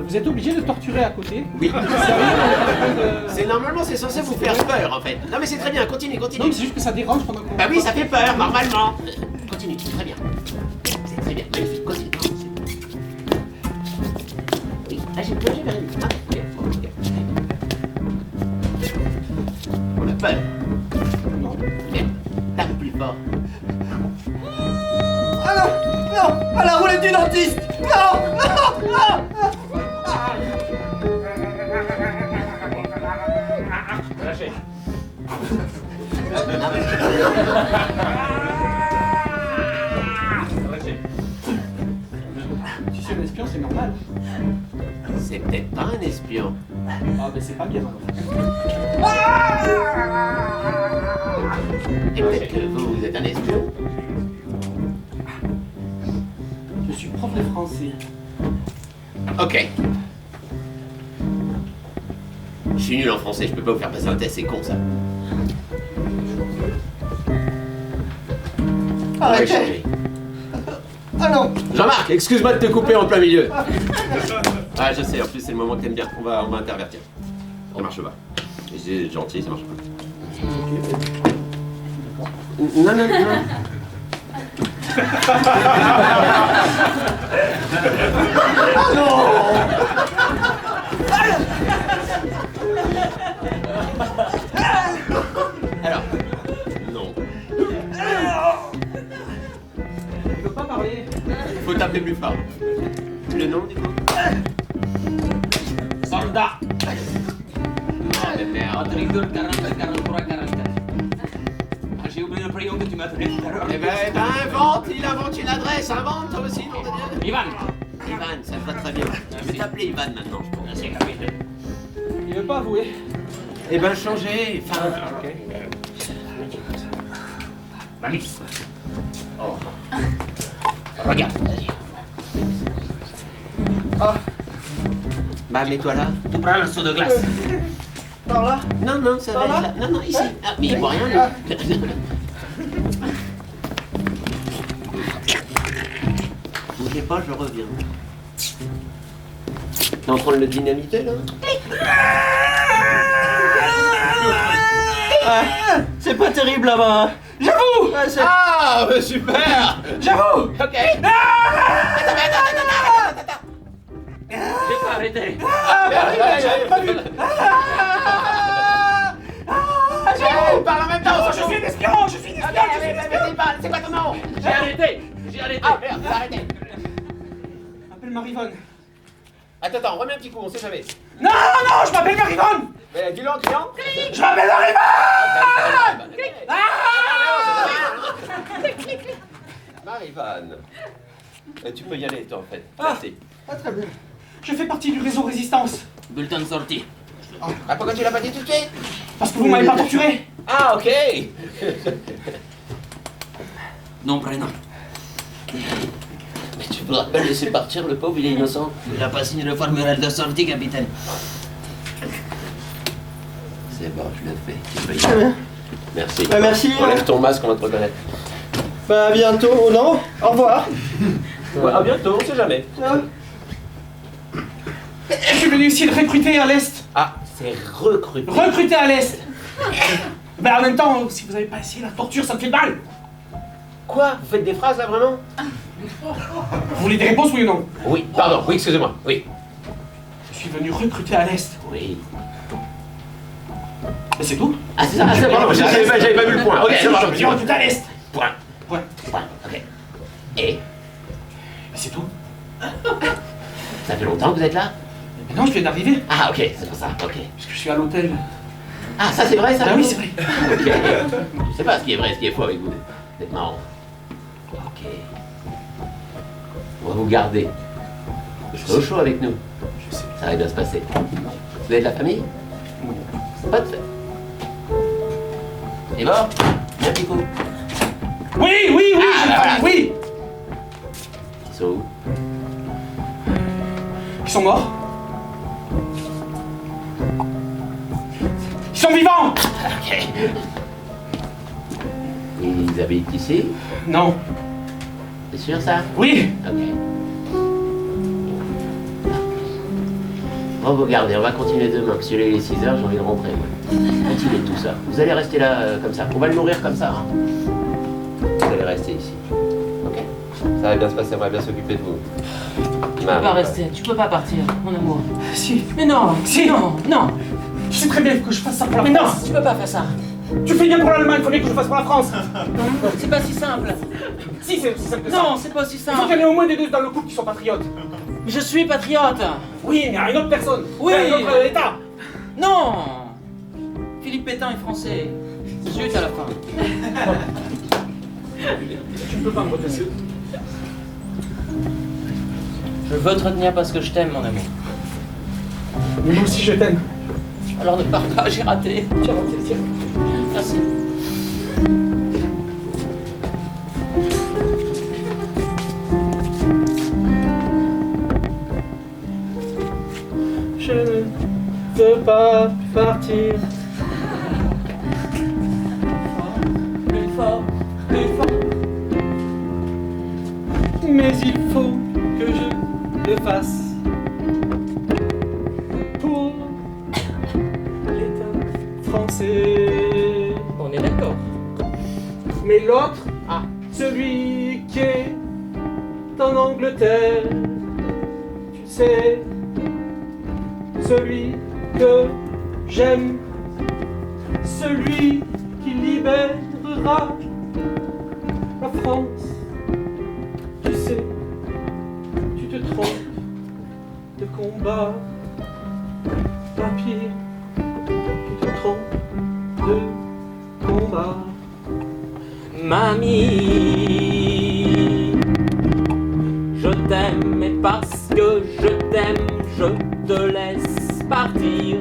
Speaker 6: Vous êtes obligé de torturer à côté.
Speaker 4: Oui.
Speaker 6: Sérieux, on est en train de-
Speaker 4: C'est normalement, c'est censé vous faire peur, en fait. Non, mais c'est très bien, continue,
Speaker 6: Non,
Speaker 4: continue.
Speaker 6: mais c'est juste que ça dérange pendant qu'on...
Speaker 4: Bah oui, ça fait peur, normalement. Continue, c'est très bien. C'est très bien, magnifique, continue. Oui, ah, j'ai plongé vers une... Ah, ok, bon, ok. On a peur.
Speaker 6: Non.
Speaker 4: Bien, tape plus fort.
Speaker 5: Ah non! Non! À la roulette du dentiste! Non! Non! Non!
Speaker 1: Lâchez. Lâchez.
Speaker 6: Si c'est un espion, c'est normal.
Speaker 4: C'est peut-être pas un espion.
Speaker 6: Ah, ben c'est pas bien. alors.
Speaker 4: Et peut-être que vous êtes un espion.
Speaker 6: Je suis prof de français.
Speaker 4: Ok. Je suis nul en français, je peux pas vous faire passer un test, c'est con ça. On va
Speaker 5: Arrêtez!
Speaker 4: échanger.
Speaker 5: Ah non!
Speaker 4: Jean-Marc, excuse-moi de te couper en plein milieu. Ah, je sais, en plus c'est le moment que t'aimes bien. On va intervertir. Ça marche pas. C'est gentil, ça marche pas. Non, non, non. Alors, non.
Speaker 6: Tu peux pas parler.
Speaker 4: Faut taper plus fort. Le nom du coup?
Speaker 1: Soldat.
Speaker 4: Oh, mais merde.
Speaker 1: Rodrigo 40 43 44. Ah, j'ai oublié le prénom que tu m'as donné tout à l'heure.
Speaker 4: Eh ben, il invente une adresse, invente toi aussi, nom de Dieu.
Speaker 1: Ivan.
Speaker 4: Ivan, ça va très bien. Je vais t'appeler Ivan maintenant, je pense.
Speaker 1: Merci, capitaine.
Speaker 6: Il veut pas avouer.
Speaker 4: Eh ben, changez, enfin.
Speaker 6: Ok.
Speaker 1: Mamie. Oh. Regarde, vas-y.
Speaker 4: Bah, mets-toi là.
Speaker 1: Tu prends un seau de glace.
Speaker 5: Par là?
Speaker 4: Non, non, ça va être là. Non, non, ici. Ah, mais il voit rien, lui. Bougez pas, je reviens. T'es en train de le dynamiter, là?
Speaker 5: C'est pas terrible là-bas!
Speaker 6: J'avoue.
Speaker 4: Ah, bah, super!
Speaker 6: J'avoue.
Speaker 4: Ok.
Speaker 1: J'ai pas arrêté.
Speaker 4: J'avais pas vu. On parle en même temps.
Speaker 6: Je suis un espion. Je suis un espion.
Speaker 4: Vas-y, parle. C'est quoi ton nom?
Speaker 1: J'ai arrêté. J'ai arrêté.
Speaker 4: Ah, merde, t'as arrêté.
Speaker 6: Appelle Marivonne.
Speaker 4: Attends, remets un petit coup, on sait jamais.
Speaker 6: Non, non, je m'appelle Marivonne.
Speaker 4: Dis-le,
Speaker 6: Je m'appelle Marivonne.
Speaker 4: Marivonne. Tu peux y aller, toi, en fait. Merci.
Speaker 5: Ah, très bien.
Speaker 6: Je fais partie du réseau Résistance.
Speaker 1: Bulletin de sortie.
Speaker 4: Ah, pourquoi tu l'as pas dit tout de suite?
Speaker 6: Parce que vous m'avez pas torturé.
Speaker 4: Ah, ok.
Speaker 1: Nom, prénom.
Speaker 4: Mais tu voudras pas laisser partir, le pauvre, il est innocent.
Speaker 1: Il a pas signé le formulaire de sortie, capitaine.
Speaker 4: C'est bon, je le fais. Tu peux y
Speaker 5: Très
Speaker 4: aller.
Speaker 5: bien.
Speaker 4: Merci.
Speaker 5: Bah, merci.
Speaker 4: Enlève ton masque, on va te reconnaître.
Speaker 5: Bah, à bientôt. Non? Au revoir.
Speaker 4: Ouais, à bientôt, on sait jamais.
Speaker 6: Je suis venu ici le recruter à l'Est.
Speaker 4: Ah, c'est recruté.
Speaker 6: Recruter à l'Est. Ben en même temps, si vous avez pas essayé la torture, ça me fait mal.
Speaker 4: Quoi? Vous faites des phrases, là, vraiment?
Speaker 6: Vous voulez des réponses, oui ou non?
Speaker 4: Oui, pardon, oui, excusez-moi. Oui.
Speaker 6: Je suis venu recruter à l'Est.
Speaker 4: Oui.
Speaker 6: Mais c'est tout.
Speaker 4: Ah, c'est ça, pardon, j'avais pas vu le point. Ok, c'est
Speaker 6: Je
Speaker 4: pardon,
Speaker 6: suis recruté à l'Est.
Speaker 4: Point.
Speaker 6: Point.
Speaker 4: Point, ok. Et?
Speaker 6: Mais c'est tout.
Speaker 4: Ça fait longtemps que vous êtes là?
Speaker 6: Mais non, je viens d'arriver.
Speaker 4: Ah, ok, c'est pour ça, ok.
Speaker 6: Parce que je suis à l'hôtel.
Speaker 4: Ah, ça c'est vrai, ça?
Speaker 6: Ah oui, c'est vrai.
Speaker 4: Ok. Je sais pas ce qui est vrai, ce qui est faux avec vous. Vous êtes marrant. Ok. On va vous garder. Vous serez au chaud avec nous.
Speaker 6: Je sais.
Speaker 4: Ça va bien se passer. Vous êtes de la famille? Pas de fait. Et bon? Bien petit coup.
Speaker 6: Oui, oui, oui,
Speaker 4: Ah, voilà.
Speaker 6: oui.
Speaker 4: Ils sont où?
Speaker 6: Ils sont morts. Ils sont vivants.
Speaker 4: Ok. Ils habitent ici?
Speaker 6: Non.
Speaker 4: C'est sûr ça?
Speaker 6: Oui.
Speaker 4: Ok. On va vous garder, on va continuer demain, parce que il est 6h, j'ai envie de rentrer. Moi. Continuez tout ça. Vous allez rester là comme ça. On va le nourrir comme ça. Hein. Vous allez rester ici. Ok? Ça va bien se passer, on va bien s'occuper de vous.
Speaker 1: Tu peux pas rester, tu peux pas partir, mon amour.
Speaker 6: Si.
Speaker 1: Mais non,
Speaker 6: Si.
Speaker 1: non, non.
Speaker 6: Je sais très bien que je fasse ça pour la
Speaker 1: Mais non,
Speaker 6: France.
Speaker 1: tu peux pas faire ça.
Speaker 6: Tu fais bien pour l'Allemagne, il faut bien que je le fasse pour la France.
Speaker 1: C'est pas si simple.
Speaker 6: Si, c'est aussi simple que ça.
Speaker 1: Non, c'est pas aussi
Speaker 6: Il faut qu'il y
Speaker 1: simple.
Speaker 6: en ait au moins des deux dans le couple qui sont patriotes.
Speaker 1: Je suis patriote.
Speaker 6: Oui, mais à une autre personne.
Speaker 1: Oui.
Speaker 6: À un autre État.
Speaker 1: Non. Philippe Pétain est français. Zut à la fin.
Speaker 6: Tu ne peux pas me retenir.
Speaker 1: Je veux te retenir parce que je t'aime, mon amour.
Speaker 6: Mais moi aussi je t'aime.
Speaker 1: Alors ne pars pas, j'ai raté.
Speaker 6: Tiens, tiens.
Speaker 1: Merci.
Speaker 6: Je ne veux pas partir.
Speaker 1: Plus fort, plus fort.
Speaker 6: Mais il faut que je le fasse pour l'État français.
Speaker 1: On est d'accord.
Speaker 6: Mais l'autre,
Speaker 1: Ah,
Speaker 6: celui qui est en Angleterre, tu sais, celui que j'aime, celui qui libérera la France. Tu sais, tu te trompes de combat, pas pire, tu te trompes de combat.
Speaker 1: mamie, je t'aime et parce que je t'aime, je te laisse partir.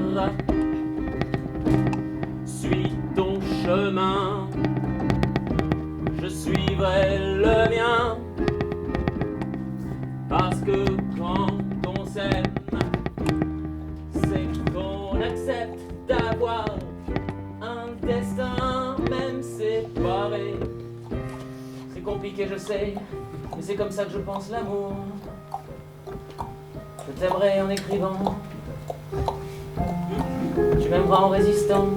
Speaker 1: Suis ton chemin, je suivrai le mien. Parce que quand on s'aime, c'est qu'on accepte d'avoir un destin même séparé. C'est compliqué, je sais, mais c'est comme ça que je pense l'amour. Je t'aimerai en écrivant, tu m'aimeras en résistant.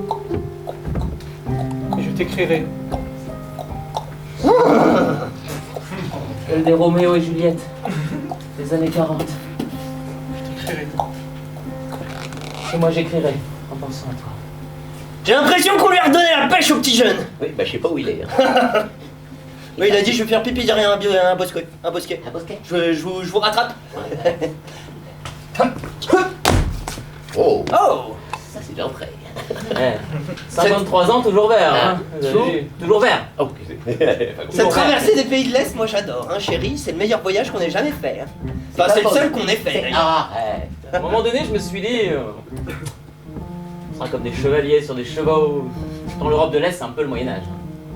Speaker 6: Et je t'écrirai.
Speaker 1: Celle des Roméo et Juliette, des années 40.
Speaker 6: Je t'écrirai.
Speaker 1: Et moi j'écrirai en pensant à toi.
Speaker 5: J'ai l'impression qu'on lui a redonné la pêche au petit jeune.
Speaker 4: Oui, bah je sais pas où il est.
Speaker 5: Oui, il a dit je vais faire pipi derrière un bosquet. Un bosquet.
Speaker 4: Un bosquet.
Speaker 5: Je vous rattrape.
Speaker 4: Oh,
Speaker 5: Oh.
Speaker 4: ça c'est l'entrée.
Speaker 1: Eh, 53 ans, toujours vert, hein. Vous avez vu toujours vert.
Speaker 4: Oh,
Speaker 5: Cette traversée des pays de l'Est, moi j'adore, hein, chérie. C'est le meilleur voyage qu'on ait jamais fait. Hein. Enfin, c'est le seul qu'on ait fait. d'ailleurs.
Speaker 4: Arrête.
Speaker 1: À un moment donné, je me suis dit, on sera comme des chevaliers sur des chevaux. Dans l'Europe de l'Est, c'est un peu le Moyen-Âge.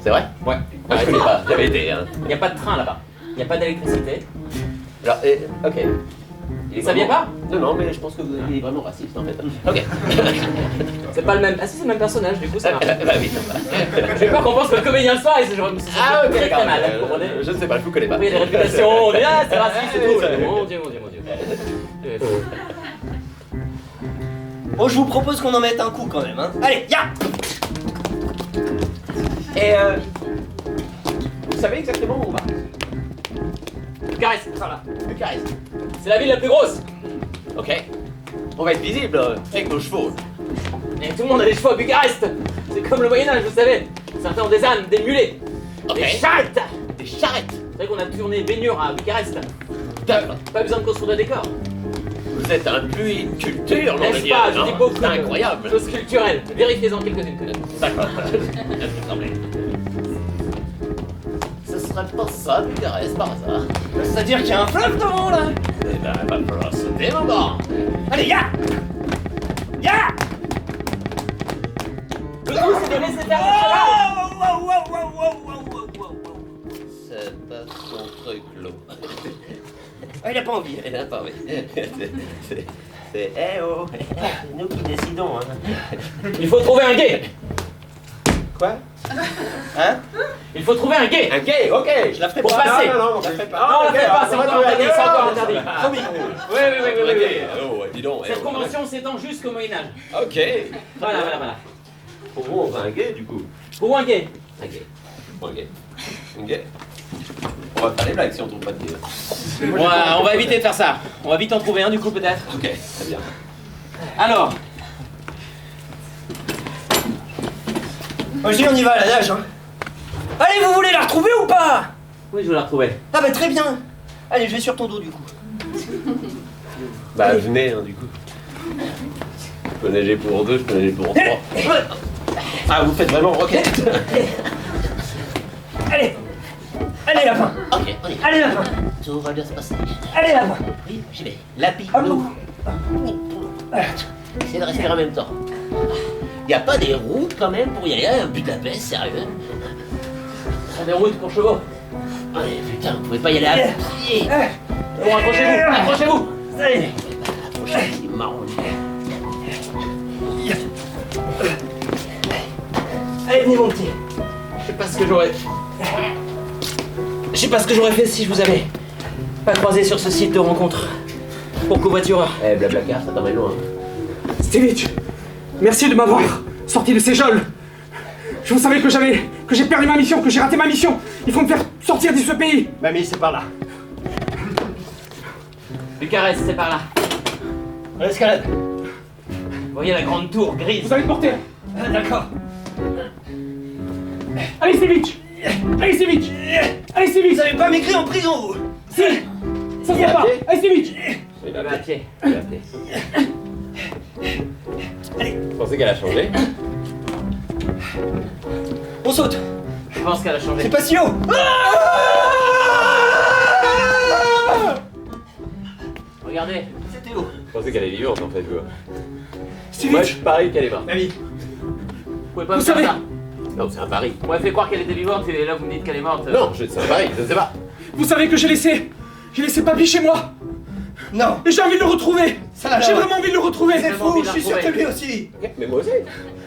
Speaker 4: C'est vrai?
Speaker 1: Ouais.
Speaker 4: Moi je connais pas, j'avais été. Hein.
Speaker 1: Il n'y a pas de train là-bas. Il n'y a pas d'électricité.
Speaker 4: Alors, ok. Il est
Speaker 1: Vous saviez
Speaker 4: vraiment- Non, non, mais je pense que vous êtes vraiment raciste en fait. Ok.
Speaker 1: C'est pas le même. Ah si, c'est le même personnage, du coup, ça marche.
Speaker 4: Bah oui, ça va.
Speaker 1: J'ai peur qu'on pense que le comédien le soir et c'est genre.
Speaker 4: Ah, ok,
Speaker 1: très
Speaker 4: d'accord.
Speaker 1: très mal, vous comprenez.
Speaker 4: Je ne sais pas, je vous connais pas.
Speaker 1: Oui, il y a des réputations, on dit ah, c'est raciste et tout.
Speaker 4: ça-
Speaker 1: Mon Dieu, mon Dieu, mon Dieu.
Speaker 5: Bon, je vous propose qu'on en mette un coup quand même. Hein. Allez, ya.
Speaker 4: Et vous savez exactement où on va?
Speaker 1: Bucarest, ça là.
Speaker 4: Bucarest.
Speaker 1: C'est la ville la plus grosse.
Speaker 4: Ok. On va être visible avec nos chevaux.
Speaker 1: Et tout le monde a des chevaux à Bucarest. C'est comme le Moyen-Âge, vous savez. Certains ont des ânes, des mulets,
Speaker 4: Ok.
Speaker 1: des charrettes.
Speaker 4: Des charrettes.
Speaker 1: C'est vrai qu'on a tourné baignure à Bucarest.
Speaker 4: D'accord.
Speaker 1: Pas besoin de construire de décor.
Speaker 4: Vous êtes un puits de culture, non?
Speaker 1: N'est-ce pas? Je dis beaucoup.
Speaker 4: C'est incroyable.
Speaker 1: Choses culturelles. Vérifiez-en quelques-unes.
Speaker 4: D'accord. Non mais... Ce serait pas ça, Bucarest, par hasard.
Speaker 5: C'est-à-dire qu'il y a un fleuve devant, là.
Speaker 4: Eh ben, va falloir sauter, mon grand.
Speaker 5: Allez, ya! Ya!
Speaker 1: Le tout, c'est de laisser faire le cheval.
Speaker 4: C'est pas son truc, l'eau.
Speaker 5: Ah, il a pas envie.
Speaker 4: Eh, attends, mais... C'est... Eh oh, c'est nous qui décidons, hein.
Speaker 1: Il faut trouver un guet.
Speaker 5: Quoi? Hein?
Speaker 1: Il faut trouver un guet.
Speaker 4: Un gay, ok, je la ferai
Speaker 1: Pour
Speaker 4: pas.
Speaker 1: passer.
Speaker 4: Non, je la ferai pas.
Speaker 1: Non, on la fait pas, c'est encore interdit, c'est encore interdit.
Speaker 5: Promis.
Speaker 1: Oui.
Speaker 4: Ok, oh, dis donc.
Speaker 1: Cette convention s'étend jusqu'au Moyen-Âge.
Speaker 4: Ok.
Speaker 1: Voilà.
Speaker 4: Pour vous, on fait un gay, du coup.
Speaker 1: Pour un guet.
Speaker 4: Un gay. Un gay. On va faire les blagues si on trouve pas de gay.
Speaker 1: On va éviter de faire ça. On va vite en trouver un, du coup, peut-être.
Speaker 4: Ok, très bien.
Speaker 1: Alors,
Speaker 5: Moi, je dis, on y va à la nage, hein. Allez, vous voulez la retrouver ou pas?
Speaker 1: oui, je vais la retrouver.
Speaker 5: Ah bah très bien. Allez, je vais sur ton dos, du coup.
Speaker 4: Bah, venez, hein, du coup. Je peux nager pour deux, je peux nager pour trois. Ah, vous faites vraiment roquette?
Speaker 5: Allez. Allez, lapin.
Speaker 4: Ok, on y va.
Speaker 5: Allez, lapin.
Speaker 4: Tout va bien se passer.
Speaker 5: Allez, lapin.
Speaker 4: Oui, j'y vais. Lapis,
Speaker 5: Ah,
Speaker 4: l'eau.
Speaker 5: bon.
Speaker 4: Essayez de respirer en même temps. Y a pas des routes quand même pour y aller à Budapest, sérieux?
Speaker 1: Ça des routes pour chevaux.
Speaker 4: Ouais, putain, vous pouvez pas y aller à pied.
Speaker 1: Bon, accrochez-vous.
Speaker 5: Allez.
Speaker 4: Approchez, c'est marrant.
Speaker 5: Allez, venez monter.
Speaker 1: Je sais pas ce que j'aurais fait si je vous avais pas croisé sur ce site de rencontre pour covoitureurs.
Speaker 4: Eh, Blablacar, ça t'emmène loin.
Speaker 6: Stevich, merci de m'avoir sorti de ces geôles. Je vous savais que j'ai perdu ma mission, que j'ai raté ma mission. Il faut me faire sortir de ce pays.
Speaker 5: Mamie, c'est par là.
Speaker 1: Bucarest, c'est par là.
Speaker 5: On escalade.
Speaker 1: Vous voyez la grande tour grise.
Speaker 6: Vous allez me porter.
Speaker 5: Ah, d'accord.
Speaker 6: Allez, Stevich. Allez, Stevich. Allez,
Speaker 5: Vous
Speaker 6: Stevich.
Speaker 5: avez pas m'écrit en prison, vous.
Speaker 6: Si. Ça se fait pas. Allez, Stevich.
Speaker 4: Il
Speaker 1: Il va à pied.
Speaker 4: Vous pensez qu'elle a changé?
Speaker 5: On saute.
Speaker 1: Je pense qu'elle a changé.
Speaker 5: C'est pas si haut.
Speaker 1: Regardez.
Speaker 5: C'était haut.
Speaker 4: Je pensais qu'elle est vivante en fait, quoi.
Speaker 6: Stevich.
Speaker 4: je parie qu'elle est morte.
Speaker 5: Mamie.
Speaker 1: Vous pouvez pas
Speaker 6: Vous
Speaker 1: me faire
Speaker 6: savez-
Speaker 1: ça.
Speaker 4: Non, c'est un pari.
Speaker 1: On m'a fait croire qu'elle était vivante et là vous me dites qu'elle est morte.
Speaker 4: Non, c'est un pari, je ne sais pas.
Speaker 6: Vous savez que j'ai laissé papy chez moi.
Speaker 5: Non.
Speaker 6: Et j'ai envie de le retrouver.
Speaker 5: Ça, alors.
Speaker 6: J'ai vraiment envie de le retrouver.
Speaker 5: C'est
Speaker 1: vraiment envie
Speaker 5: fou,
Speaker 1: de
Speaker 5: je
Speaker 1: la
Speaker 5: suis sûr que
Speaker 1: retrouver.
Speaker 5: lui aussi.
Speaker 4: Mais moi aussi.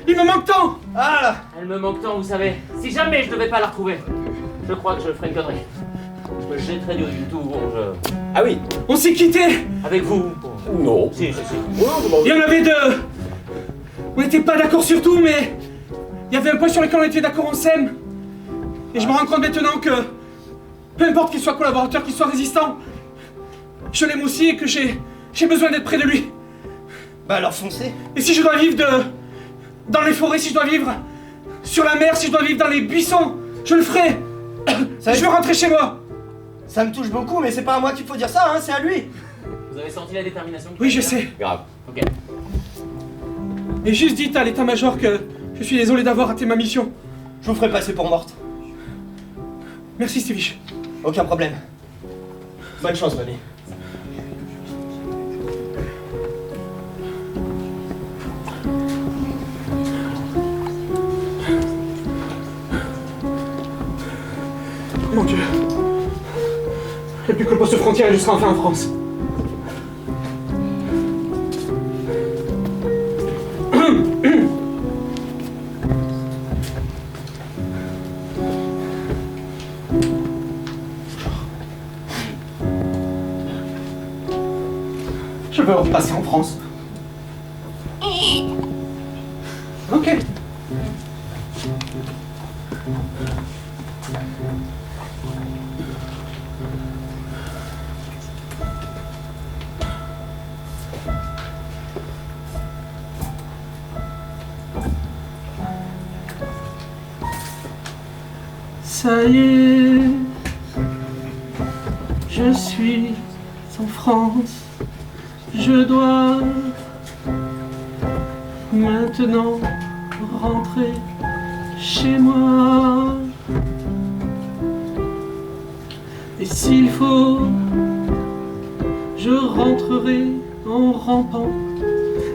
Speaker 6: Il me manque tant.
Speaker 5: Ah là.
Speaker 1: Elle me manque tant, vous savez. Si jamais je devais pas la retrouver, je crois que je ferais une connerie. Je me jetterais du tout,
Speaker 4: Ah oui.
Speaker 6: On s'est quittés.
Speaker 1: avec vous.
Speaker 4: Non.
Speaker 1: Si.
Speaker 6: Il y en avait deux. On n'était pas d'accord sur tout, mais il y avait un point sur lequel on était d'accord, on s'aime. Et je me rends compte maintenant que peu importe qu'il soit collaborateur, qu'il soit résistant, je l'aime aussi et que j'ai besoin d'être près de lui.
Speaker 5: Bah alors foncez.
Speaker 6: Et si je dois vivre dans les forêts, si je dois vivre sur la mer, si je dois vivre dans les buissons, je le ferai.
Speaker 5: Ça,
Speaker 6: Je veux rentrer chez moi.
Speaker 5: ça me touche beaucoup, mais c'est pas à moi qu'il faut dire ça, hein, c'est à lui.
Speaker 1: Vous avez senti la détermination qu'il
Speaker 6: Oui, je
Speaker 1: fallait
Speaker 6: sais.
Speaker 4: Grave.
Speaker 1: Ok.
Speaker 6: Et juste dites à l'état-major que je suis désolé d'avoir raté ma mission.
Speaker 5: Je vous ferai passer pour morte.
Speaker 6: Merci, Stevie.
Speaker 5: Aucun problème. Bonne chance, mamie.
Speaker 6: Mon Dieu. Et puis que le poste frontière et je serai enfin en France. Je veux repasser en France. Ok. Ça y est, je suis en France. Je dois maintenant rentrer chez moi. Et s'il faut, je rentrerai en rampant.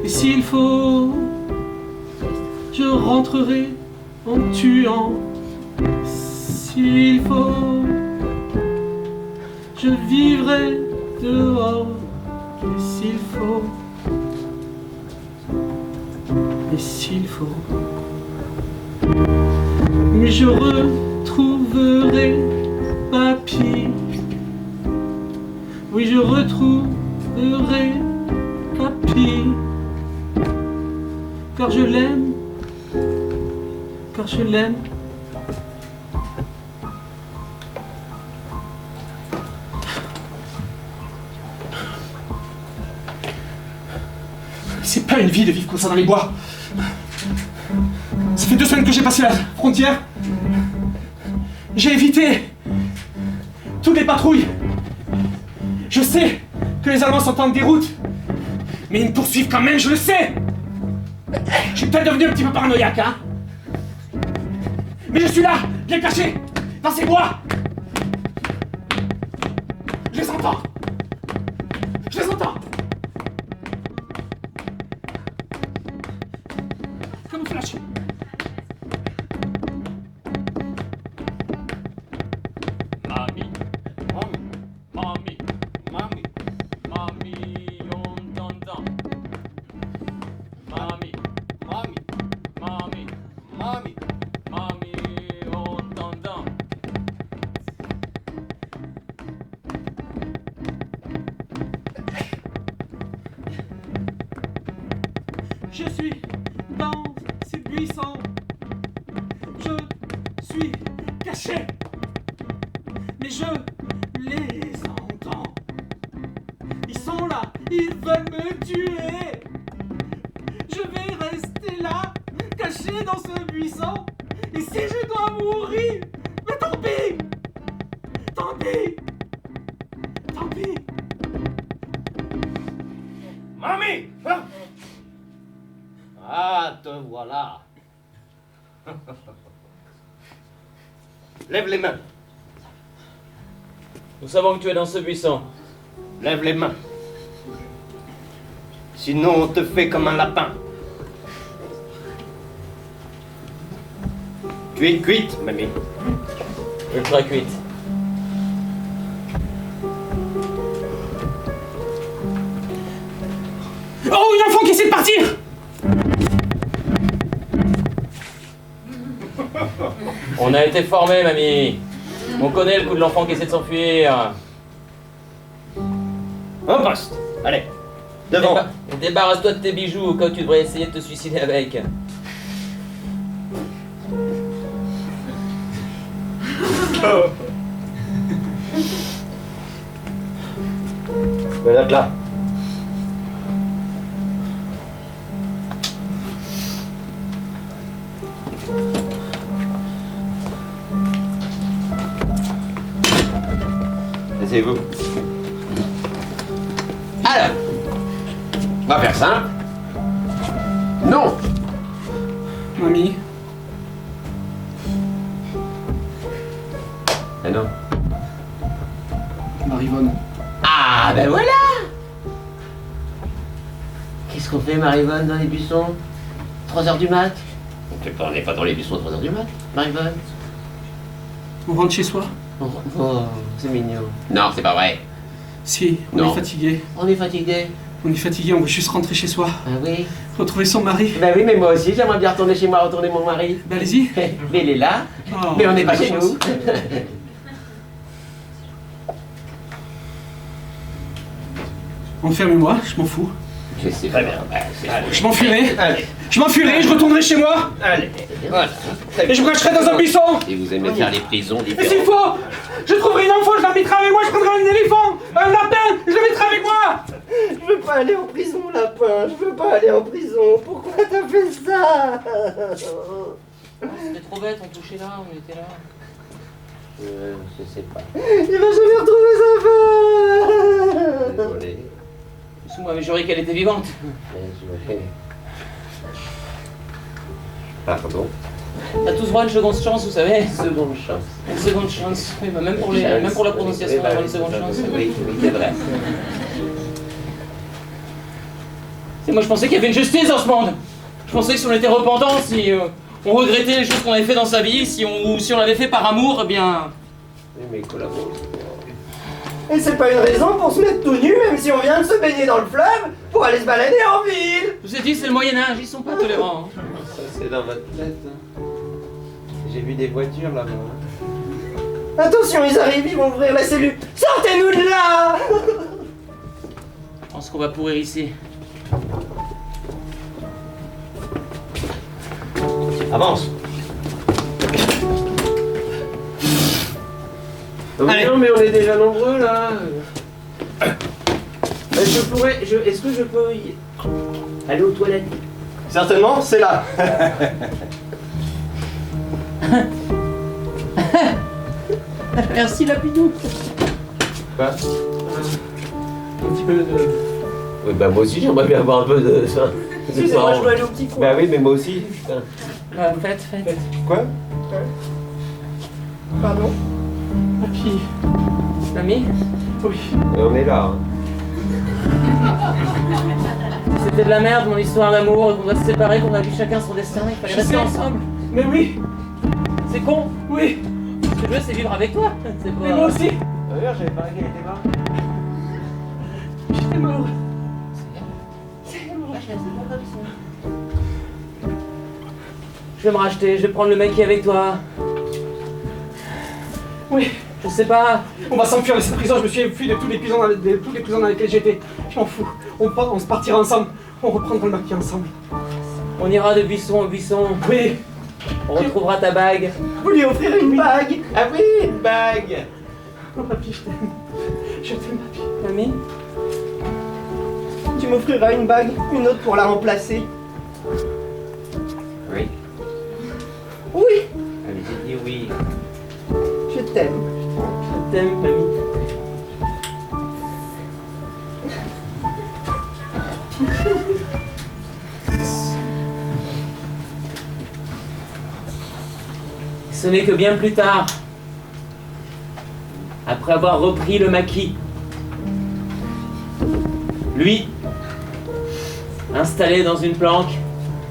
Speaker 6: Et s'il faut, je rentrerai en tuant. S'il faut, je vivrai dehors. Et s'il faut, et s'il faut, mais je retrouverai papy. Oui, je retrouverai papy. Car je l'aime, car je l'aime. C'est pas une vie de vivre comme ça dans les bois. Ça fait 2 semaines que j'ai passé la frontière. J'ai évité toutes les patrouilles. Je sais que les Allemands sont en déroute, mais ils me poursuivent quand même, je le sais. Je suis peut-être devenu un petit peu paranoïaque, hein. Mais je suis là, bien caché, dans ces bois. Je les entends. Je les entends. Comme un flash.
Speaker 1: Mamie, mamie, mamie, mamie, on t'entend. Mamie, mamie, mamie, mamie, mamie, on t'entend.
Speaker 6: Je suis dans ces buissons. Je suis caché. Mais je les entends. Ils sont là, ils veulent me tuer. Je vais rester là, caché dans ce buisson. Et si je dois mourir, mais tant pis. Tant pis. Tant pis.
Speaker 5: Mamie! Ah, te voilà. Lève les mains.
Speaker 1: Nous savons que tu es dans ce buisson.
Speaker 5: Lève les mains. Sinon, on te fait comme un lapin. Tu es cuite, mamie.
Speaker 1: Ultra cuite.
Speaker 6: Oh, une enfant qui essaie de partir!
Speaker 1: On a été formés, mamie. On connaît le coup de l'enfant qui essaie de s'enfuir.
Speaker 5: En poste. Allez. Devant.
Speaker 1: Débarrasse-toi de tes bijoux au cas où tu devrais essayer de te suicider avec.
Speaker 5: Je vais être là.
Speaker 4: Asseyez-vous. Alors, on va faire simple. Non.
Speaker 6: Mamie,
Speaker 4: Ah non.
Speaker 6: Marivonne.
Speaker 4: Ah ben voilà. Qu'est-ce qu'on fait, Marivonne, dans les buissons? 3h du mat? On n'est pas dans les buissons à 3h du mat, Marivonne.
Speaker 6: On rentre chez soi?
Speaker 4: Oh, c'est mignon. Non, c'est pas vrai.
Speaker 6: Si, on
Speaker 4: Non.
Speaker 6: est fatigué.
Speaker 4: On est fatigué.
Speaker 6: On est fatigué, on veut juste rentrer chez soi.
Speaker 4: Ah oui.
Speaker 6: Retrouver son mari.
Speaker 4: Ben oui, mais moi aussi, j'aimerais bien retourner chez moi, retourner mon mari.
Speaker 6: Ben allez-y.
Speaker 4: Mais il est là.
Speaker 6: Oh,
Speaker 4: Mais on n'est pas
Speaker 6: quelle
Speaker 4: chez
Speaker 6: chance.
Speaker 4: nous.
Speaker 6: Enfermez-moi, je m'en fous.
Speaker 4: Je sais pas bien.
Speaker 6: Je m'enfuirai.
Speaker 5: Allez.
Speaker 6: Je m'enfuirai, je retournerai chez moi.
Speaker 5: Allez. Voilà.
Speaker 6: Et je me cacherai dans un buisson.
Speaker 4: Et vous aimez faire les prisons
Speaker 6: Et s'il
Speaker 4: différentes.
Speaker 6: faut, je trouverai une enfant, je la mettrai avec moi, je prendrai un éléphant, un lapin, je le mettrai avec moi.
Speaker 5: Je veux pas aller en prison, lapin. Je veux pas aller en prison. Pourquoi t'as fait ça?
Speaker 1: C'était trop bête, on touchait là, on était là.
Speaker 4: Je sais pas.
Speaker 5: Il va jamais retrouver sa femme.
Speaker 4: Désolé.
Speaker 1: Excuse-moi, mais j'aurais qu'elle était vivante.
Speaker 4: Pardon.
Speaker 1: On a tous droit à une seconde chance, vous savez.
Speaker 4: Seconde chance.
Speaker 1: Une seconde chance. Oui, bah même pour la prononciation, on a une seconde chance.
Speaker 4: Oui, c'est vrai.
Speaker 1: Et moi, je pensais qu'il y avait une justice dans ce monde. Je pensais que si on était repentant, si on regrettait les choses qu'on avait fait dans sa vie, si on l'avait fait par amour, eh bien...
Speaker 4: Oui, mais collabore.
Speaker 5: Et c'est pas une raison pour se mettre tout nu, même si on vient de se baigner dans le fleuve, pour aller se balader en ville.
Speaker 1: Je vous ai dit, c'est le Moyen-Âge, ils sont pas tolérants.
Speaker 2: Ça, c'est dans votre tête. Hein. J'ai vu des voitures là-bas.
Speaker 5: Attention, ils arrivent, ils vont ouvrir la cellule. Sortez-nous de là.
Speaker 1: Je pense qu'on va pourrir ici.
Speaker 4: Avance.
Speaker 2: Allez. Non mais on est déjà nombreux là. Est-ce que je peux aller aux toilettes?
Speaker 5: Certainement, c'est là.
Speaker 1: Merci, Lapidou.
Speaker 2: Quoi?
Speaker 6: Un petit peu de...
Speaker 4: Oui, bah moi aussi j'aimerais bien avoir un peu de ça.
Speaker 5: Excusez-moi, je dois aller au petit coin.
Speaker 4: Bah oui, mais moi aussi. Putain.
Speaker 1: Faites.
Speaker 5: Quoi? Pardon?
Speaker 6: Papy.
Speaker 1: Mamie,
Speaker 6: Oui.
Speaker 4: Et on est là. Hein.
Speaker 1: c'était de la merde, mon histoire d'amour, et qu'on doit se séparer, qu'on a vu chacun son destin, il fallait
Speaker 6: Je
Speaker 1: rester
Speaker 6: sais.
Speaker 1: ensemble.
Speaker 6: Mais oui.
Speaker 1: C'est con.
Speaker 6: Oui.
Speaker 1: Ce que je veux, c'est vivre avec toi. C'est pas...
Speaker 6: Mais moi aussi.
Speaker 2: D'ailleurs, j'avais parlé qu'elle était morte.
Speaker 6: J'étais malheureux.
Speaker 1: Je vais me racheter, je vais prendre le mec qui est avec toi.
Speaker 6: Oui.
Speaker 1: Je sais pas.
Speaker 6: On va s'enfuir de cette prison. Je me suis fui de toutes les prisons dans lesquelles j'étais. Je m'en fous. On se partira ensemble. On reprendra le maquis ensemble.
Speaker 1: On ira de buisson en buisson.
Speaker 6: Oui.
Speaker 1: On retrouvera ta bague.
Speaker 5: Vous lui offrirez une bague.
Speaker 2: Ah oui, une bague.
Speaker 6: Oh, papy, je t'aime. Je t'aime, papy.
Speaker 1: Mamie,
Speaker 5: Tu m'offriras une bague, une autre pour la remplacer.
Speaker 2: Oui.
Speaker 5: Oui,
Speaker 2: Allez, j'ai dit oui.
Speaker 5: je t'aime.
Speaker 1: je t'aime, mamie. Ce n'est que bien plus tard, après avoir repris le maquis, lui, installé dans une planque,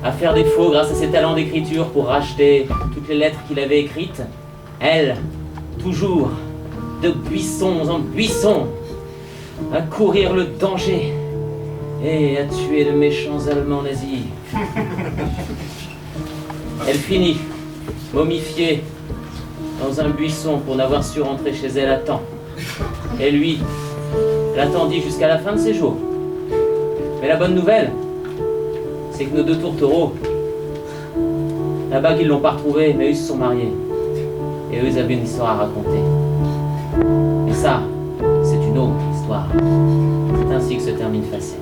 Speaker 1: à faire des faux grâce à ses talents d'écriture pour racheter toutes les lettres qu'il avait écrites, elle, toujours, de buissons en buissons, à courir le danger et à tuer de méchants Allemands nazis. Elle finit, momifiée, dans un buisson pour n'avoir su rentrer chez elle à temps. Et lui, l'attendit jusqu'à la fin de ses jours. Mais la bonne nouvelle, c'est que nos deux tourtereaux, là-bas qu'ils l'ont pas retrouvé, mais eux ils se sont mariés. Et eux ils avaient une histoire à raconter. Et ça, c'est une autre histoire. C'est ainsi que se termine Facette.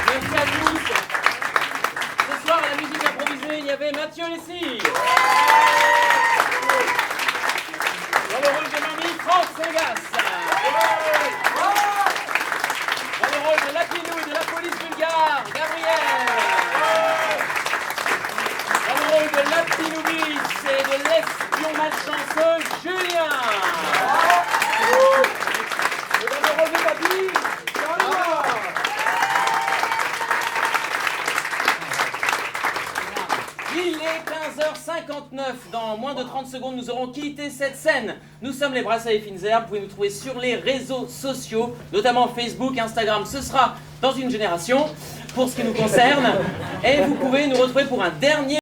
Speaker 1: Merci à tous. Ce soir, à la musique improvisée, il y avait Mathieu Lessy. Dans le rôle de Mamie, Franck Sengas. Dans le rôle de Lapinou et de la police bulgare, Gabriel. Dans le rôle de Lapinoubis et de l'espion malchanceux, Julien. Et dans le rôle de Papy, il est 15h59. Dans moins de 30 secondes, nous aurons quitté cette scène. Nous sommes les Brasses et Fines Herbes. Vous pouvez nous trouver sur les réseaux sociaux, notamment Facebook, Instagram. Ce sera dans une génération pour ce qui nous concerne. Et vous pouvez nous retrouver pour un dernier